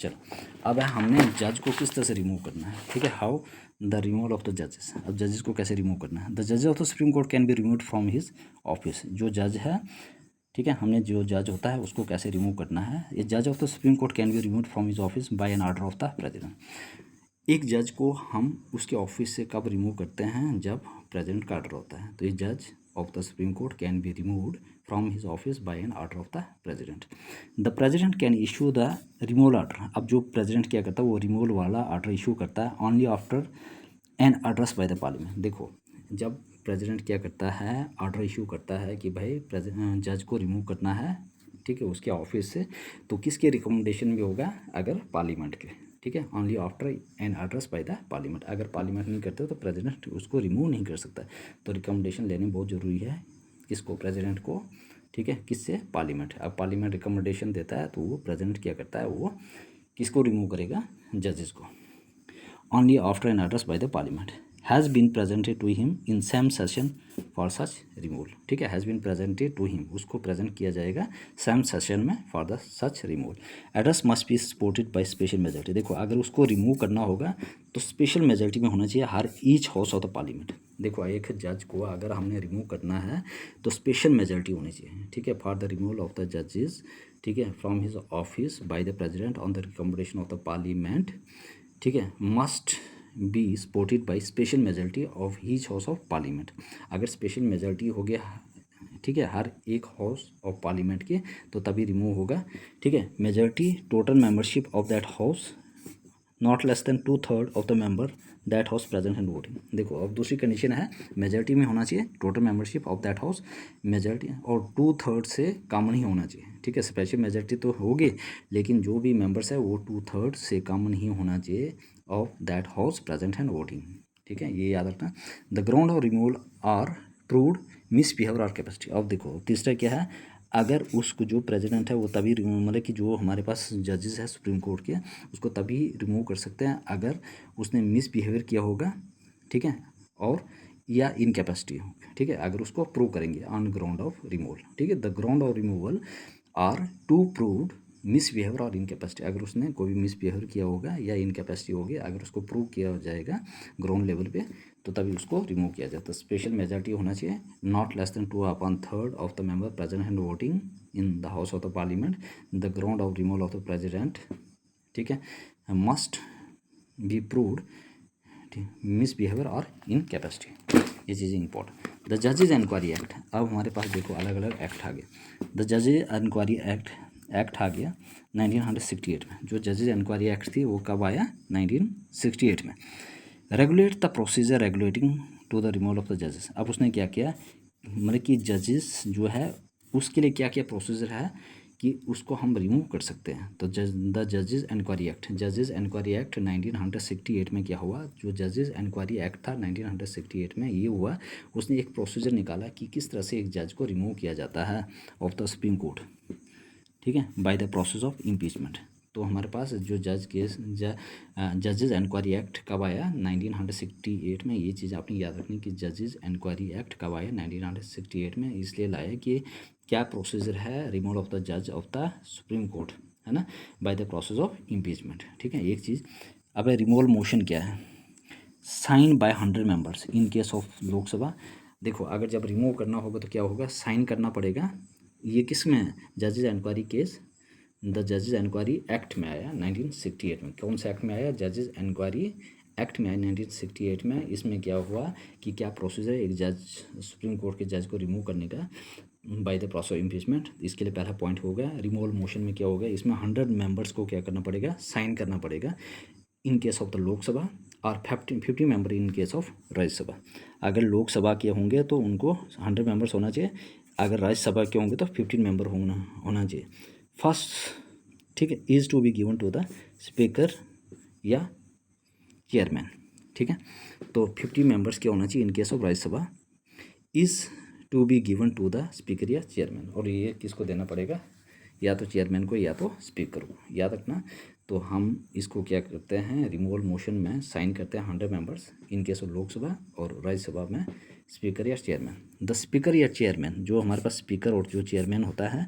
चलो अब हमने जज को किस तरह से रिमूव करना है, ठीक है, how the removal of the जजेस। अब जजेस को कैसे रिमूव करना है, द जजेस of the supreme court can be removed from his office. जो जज है, ठीक है, हमने जो जज होता है उसको कैसे रिमूव करना है, ये जज of the supreme court can be removed from his office by an order of the president. एक जज को हम उसके ऑफिस से कब रिमूव करते हैं, जब प्रेसिडेंट का ऑर्डर होता है। तो ये जज of the supreme court can be removed from his office by an order of the president. The president can issue the removal order. अब जो प्रेसिडेंट क्या करता है, वो रिमूवल वाला ऑर्डर इशू करता है only after an address bye the parliament. देखो, जब प्रेसिडेंट क्या करता है, ऑर्डर इशू करता है कि भाई जज को रिमूव करना है, ठीक है, उसके ऑफिस से, तो किसके रिकमेंडेशन में होगा, अगर पार्लियामेंट के, ठीक है, only after an address bye the parliament. अगर पार्लियामेंट नहीं करते तो प्रेसिडेंट उसको रिमूव नहीं कर सकता। तो रिकमेंडेशन लेनी बहुत ज़रूरी है, किसको, प्रेसिडेंट को, ठीक है, किससे, पार्लियामेंट। अब पार्लियामेंट रिकमेंडेशन देता है तो वो प्रेसिडेंट क्या करता है, वो किसको रिमूव करेगा, जजेस को, only after an address by the parliament has been presented to him in same session for such removal। ठीक है, has been presented to him, उसको प्रेजेंट किया जाएगा same session में for the such removal। address must be supported by special majority। देखो, अगर उसको remove करना होगा तो स्पेशल मेजोरिटी में होना चाहिए हर each house of the parliament. देखो, एक जज को अगर हमने रिमूव करना है तो स्पेशल मेजोरिटी होनी चाहिए, ठीक है, for the removal of the जजेस, ठीक है, from his office bye the president on the recommendation of the parliament, ठीक है, must be supported by special majority of हीच हाउस ऑफ पार्लियामेंट। अगर स्पेशल मेजोरिटी हो गया, ठीक है, हर एक हाउस ऑफ पार्लियामेंट के, तो तभी रिमूव होगा, ठीक है। Majority total membership of that house not less than 2/3 of the member that house present and voting. देखो, अब दूसरी कंडीशन है, मेजोरिटी में होना चाहिए total membership of that house, majority, और 2/3 से कम नहीं होना चाहिए, ठीक है। स्पेशल मेजोरिटी तो होगी, लेकिन जो भी मेंबर्स है वो 2/3 से कम नहीं होना चाहिए of that house present and voting, ठीक है, ये याद रखना। The ground of removal are proved misbehaviour और कैपेसिटी। अब देखो, तीसरा क्या है, अगर उसको जो प्रेसिडेंट है वो तभी मतलब कि जो हमारे पास जजेस है सुप्रीम कोर्ट के, उसको तभी रिमूव कर सकते हैं अगर उसने मिसबिहेवियर किया होगा, ठीक है, और या इनकैपेसिटी हो, ठीक है, अगर उसको प्रूव करेंगे ऑन ग्राउंड ऑफ रिमूवल, ठीक है। The ground of removal are to proved misbehaviour और इनकैपेसिटी। अगर उसने कोई भी मिसबिहेवियर किया होगा या इनकैपेसिटी होगी, अगर उसको प्रूव किया जाएगा ग्राउंड लेवल पे, तो तभी उसको रिमूव किया जाता है। स्पेशल मेजॉरिटी होना चाहिए, not less than 2/3 of the member present and voting in the house of the parliament. The ground of removal of the president, ठीक है, मस्ट बी प्रूव्ड मिसबिहेवियर और इनकैपेसिटी। ये चीज़ें इंपॉर्टेंट। द जजेज इंक्वायरी एक्ट, अब हमारे पास देखो अलग अलग एक्ट आ गए। द जजेज इंक्वायरी एक्ट आ गया 1968 में। जो जजेज इंक्वायरी एक्ट थी वो कब आया, 1968 में। Regulate the procedure regulating to the removal of the जजेस। अब उसने क्या किया, मतलब कि जजेस जो है उसके लिए क्या क्या प्रोसीजर है कि उसको हम रिमूव कर सकते हैं। तो द जजेस इंक्वायरी एक्ट, जजेस इंक्वायरी एक्ट 1968 में क्या हुआ, जो जजेस इंक्वायरी एक्ट था 1968 में, ये हुआ, उसने एक प्रोसीजर निकाला कि किस तरह से एक जज को रिमूव किया जाता है ऑफ द सुप्रीम कोर्ट, ठीक है, by the process of impeachment. तो हमारे पास जो जजेस इंक्वायरी एक्ट कब आया, 1968 में। ये चीज़ आपने याद रखनी कि जजेस इंक्वायरी एक्ट कब आया, 1968 में। इसलिए लाया कि क्या प्रोसीजर है रिमूवल ऑफ द जज ऑफ द सुप्रीम कोर्ट, है ना, by the process of impeachment, ठीक है, एक चीज़। अब रिमूवल मोशन क्या है, sign by 100 members in case of Lok Sabha. देखो, अगर जब रिमूव करना होगा तो क्या होगा, साइन करना पड़ेगा। ये किस में है, जजेस इंक्वायरी केस, द जजेस इंक्वायरी एक्ट में आया 1968 में। कौन सा एक्ट में आया, जजेस इंक्वायरी एक्ट में आया 1968 में। इसमें क्या हुआ कि क्या प्रोसीजर है एक जज, सुप्रीम कोर्ट के जज को रिमूव करने का bye the process of impeachment. इसके लिए पहला पॉइंट होगा, रिमूवल मोशन में क्या होगा, इसमें 100 मेंबर्स को क्या करना पड़ेगा, साइन करना पड़ेगा इन केस ऑफ द लोकसभा, और 50 member in case of Rajya Sabha. अगर लोकसभा के होंगे तो उनको 100 मेंबर्स होना चाहिए, अगर राज्यसभा के होंगे तो 15 मेंबर होना चाहिए। फर्स्ट, ठीक है, is to be given to the speaker या चेयरमैन, ठीक है। तो 50 मेंबर्स क्या होना चाहिए in case of Rajya Sabha, is to be given to the speaker या चेयरमैन। और ये किसको देना पड़ेगा, या तो चेयरमैन को या तो स्पीकर को, याद रखना। तो हम इसको क्या करते हैं, रिमूवल मोशन में साइन करते हैं 100 members in case of Lok Sabha, और राज्यसभा में स्पीकर या चेयरमैन। द स्पीकर या चेयरमैन, जो हमारे पास स्पीकर और जो चेयरमैन होता है,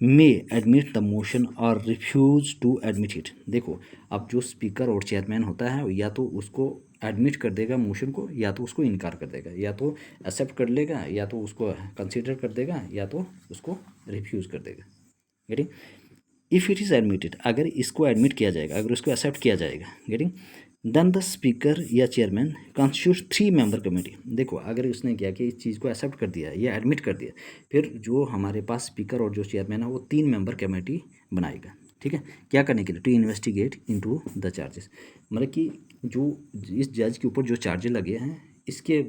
मे एडमिट द मोशन और रिफ्यूज टू एडमिट इट। देखो अब जो स्पीकर और चेयरमैन होता है या तो उसको एडमिट कर देगा मोशन को, या तो उसको इनकार कर देगा, या तो एक्सेप्ट कर लेगा, या तो उसको कंसीडर कर देगा, या तो उसको रिफ्यूज़ कर देगा। Getting? If it is admitted, अगर इसको एडमिट किया जाएगा, अगर उसको एक्सेप्ट किया जाएगा, गेटिंग, देन द स्पीकर या चेयरमैन कॉन्स्टिट्यूट 3 मेंबर कमेटी। देखो अगर उसने क्या कि इस चीज़ को एक्सेप्ट कर दिया या एडमिट कर दिया, फिर जो हमारे पास स्पीकर और जो चेयरमैन है वो 3 मेंबर कमेटी बनाएगा। ठीक है, क्या करने के लिए? To investigate into the charges, मतलब कि जो इस जज के ऊपर जो चार्जेस लगे हैं, इसके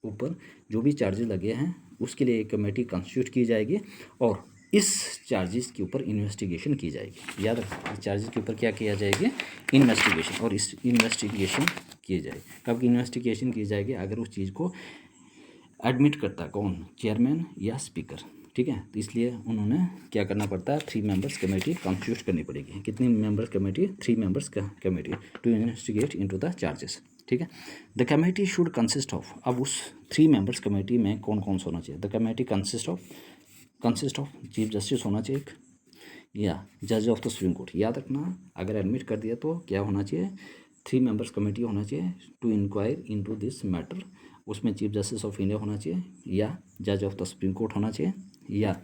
ऊपर जो भी चार्जेस लगे हैं उसके लिए एक कमेटी कॉन्स्टिट्यूट की जाएगी और इस चार्जेस के ऊपर इन्वेस्टिगेशन की जाएगी। याद रखो, इस चार्जेस के ऊपर क्या किया जाएगी? इन्वेस्टिगेशन। और इस इन्वेस्टिगेशन की जाएगी कब? इन्वेस्टिगेशन की जाएगी अगर उस चीज़ को एडमिट करता है कौन? चेयरमैन या स्पीकर। ठीक है, तो इसलिए उन्होंने क्या करना पड़ता है? 3 मेंबर्स कमेटी कॉन्स्टिट्यूट करनी पड़ेगी। कितनी members committee? 3 members committee to investigate into the charges. ठीक है, the committee should consist of, अब उस 3 मेंबर्स कमेटी में कौन कौन सा होना चाहिए? The committee consist of chief justice होना चाहिए एक, या जज ऑफ द सुप्रीम कोर्ट। याद रखना, अगर एडमिट कर दिया तो क्या होना चाहिए? 3 मेंबर्स कमेटी होना चाहिए to inquire into this matter. उसमें चीफ जस्टिस ऑफ इंडिया होना चाहिए, या जज ऑफ द सुप्रीम कोर्ट होना चाहिए, या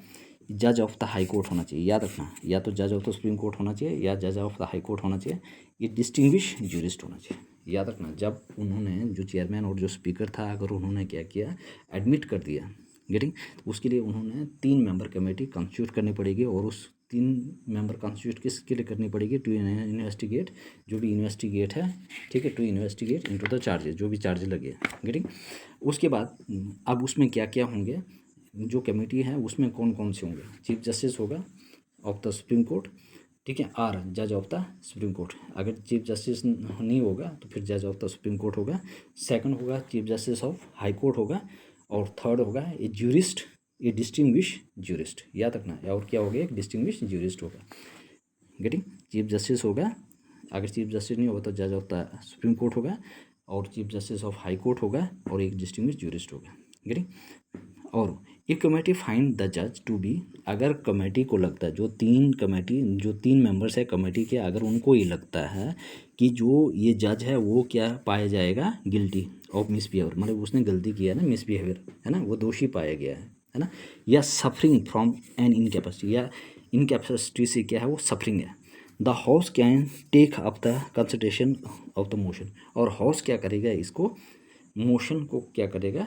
जज ऑफ द हाई कोर्ट होना चाहिए। याद रखना, या तो जज ऑफ द सुप्रीम कोर्ट होना चाहिए या जज ऑफ द हाई कोर्ट होना चाहिए। ये डिस्टिंग्विश ज्यूरिस्ट होना चाहिए। याद रखना, जब उन्होंने जो चेयरमैन और जो स्पीकर था, अगर उन्होंने क्या किया? एडमिट कर दिया, गेटिंग, तो उसके लिए उन्होंने 3 मेंबर कमेटी कॉन्स्टिट्यूट करनी पड़ेगी। और उस 3 मेंबर कॉन्स्टिट्यूट किसके लिए करनी पड़ेगी? टू इन्वेस्टिगेट, जो भी इन्वेस्टिगेट है, ठीक है, to investigate into the charges, जो भी चार्जेस लगे, गेटिंग। उसके बाद अब उसमें क्या क्या होंगे? जो कमेटी है उसमें कौन कौन से होंगे? चीफ जस्टिस होगा ऑफ द सुप्रीम कोर्ट, ठीक है, आर जज ऑफ द सुप्रीम कोर्ट। अगर चीफ जस्टिस नहीं होगा तो फिर जज ऑफ द सुप्रीम कोर्ट होगा। सेकंड होगा chief justice of high court होगा। और थर्ड होगा ए ज्यूरिस्ट, ए डिस्टिंग्विश ज्यूरिस्ट। याद रखना, और क्या होगा? एक डिस्टिंग्विश ज्यूरिस्ट होगा। गेटिंग? चीफ जस्टिस होगा, अगर चीफ जस्टिस नहीं होगा तो जज ऑफ द सुप्रीम कोर्ट होगा, और chief justice of high court होगा, और एक डिस्टिंग्विश ज्यूरिस्ट होगा। गेटिंग? और एक कमेटी फाइंड द जज टू बी, अगर कमेटी को लगता है, जो 3 मेंबर्स है कमेटी के, अगर उनको ये लगता है कि जो ये जज है वो क्या पाया जाएगा? गिल्टी ऑफ मिसबिहेवियर, मतलब उसने गलती किया है ना, मिसबिहेवियर है ना, वो दोषी पाया गया है ना, या सफरिंग फ्रॉम एन इनकैपेसिटी, या इनकैपेसिटी से क्या है? वो सफरिंग है। The house can take up the consideration of the motion, और हाउस क्या करेगा? इसको मोशन को क्या करेगा?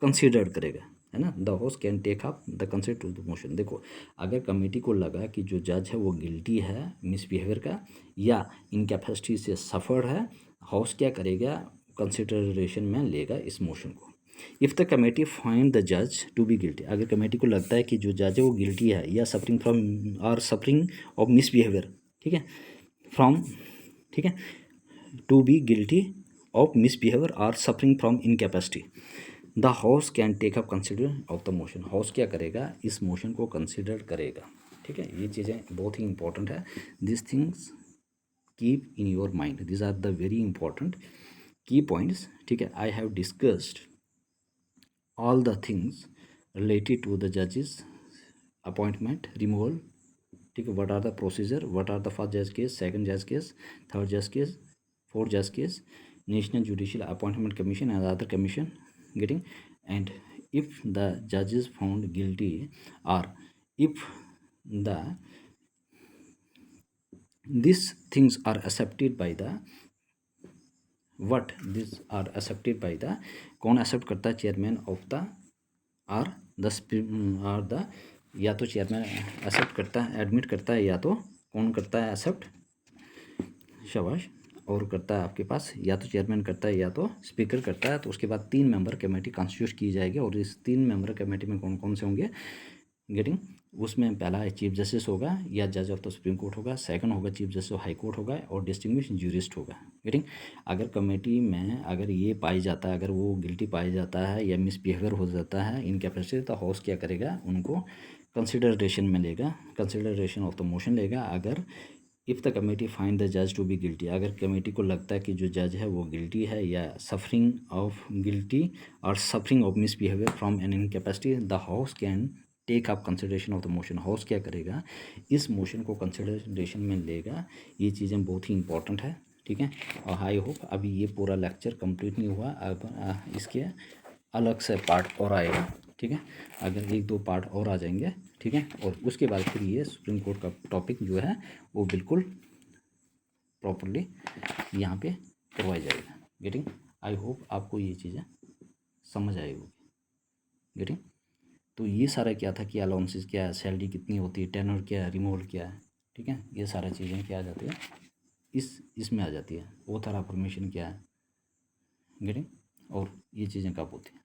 कंसिडर करेगा, है ना। The house can take up the consider to the motion. देखो अगर कमेटी को लगा कि जो जज है वो गिल्टी है मिसबिहेवियर का या इनकैपेसिटी से सफ़र है, हाउस क्या करेगा? कंसिडरेशन में लेगा इस मोशन को। If the committee find the जज टू बी गिल्टी, अगर कमेटी को लगता है कि जो जज है वो गिल्टी है या सफरिंग फ्रॉम और सफरिंग ऑफ मिसबिहेवियर, ठीक है, फ्रॉम, ठीक है, to be guilty of misbehaviour और suffering from incapacity, the house can take up consider of the motion. House क्या करेगा? इस मोशन को कंसिडर करेगा। ठीक है, ये चीज़ें बहुत ही इंपॉर्टेंट है। This things keep in your mind, this are the very important key points. ठीक है, I have discussed all the things related to the जजेस अपॉइंटमेंट रिमूवल। ठीक है, what are the procedure, what are the first जज case, second जज case, third जज case, fourth जज case, national judicial appointment commission and other commission, getting, and if the judge is found guilty, or if the these things are accepted by the what, these are accepted by the, कौन accept करता है? Chairman of the are the, या तो chairman accept करता है, admit करता है, या तो कौन करता है एक्सेप्ट? शाबाश। और करता है आपके पास या तो चेयरमैन करता है या तो स्पीकर करता है। तो उसके बाद 3 मेंबर कमेटी कॉन्स्टिट्यूट की जाएगी, और इस 3 मेंबर कमेटी में कौन कौन से होंगे? गेटिंग? उसमें पहला चीफ जस्टिस होगा या जज ऑफ द सुप्रीम कोर्ट होगा, सेकंड होगा chief justice of high court होगा, और डिस्टिंग्विश ज्यूरिस्ट होगा। गेटिंग? अगर कमेटी में अगर ये पाई जाता है, अगर वो गिल्टी पाया जाता है या मिसबिहेवियर हो जाता है, इनकैपेसिटी, तो हाउस क्या करेगा? उनको कंसिडरेशन में लेगा, कंसिडरेशन ऑफ द मोशन लेगा। अगर if the committee find the जज टू बी गिल्टी, अगर कमेटी को लगता है कि जो जज है वो गिल्टी है या सफरिंग ऑफ गिल्टी और suffering of misbehaviour from an incapacity, the house can take up consideration of the motion. House क्या करेगा, इस मोशन को कंसिडरेशन में लेगा। ये चीज़ें बहुत ही इंपॉर्टेंट है, ठीक है। और आई होप अभी ये पूरा लेक्चर कंप्लीट नहीं हुआ, अब इसके अलग से पार्ट और आएगा, ठीक है। अगर 1-2 पार्ट और आ जाएंगे, ठीक है, और उसके बाद फिर ये सुप्रीम कोर्ट का टॉपिक जो है वो बिल्कुल प्रॉपरली यहाँ पे करवाया जाएगा। गेटिंग, आई होप आपको ये चीज़ें समझ आई होगी। गेटिंग, तो ये सारा क्या था कि अलाउंसेस क्या है, सैलरी कितनी होती है, टेनर क्या है, रिमूवल क्या है, ठीक है। ये सारा चीज़ें क्या आ जाती है, इसमें आ जाती है। ऑथर अफर्मेशन क्या है, गेटिंग, और ये चीज़ें कब होती हैं।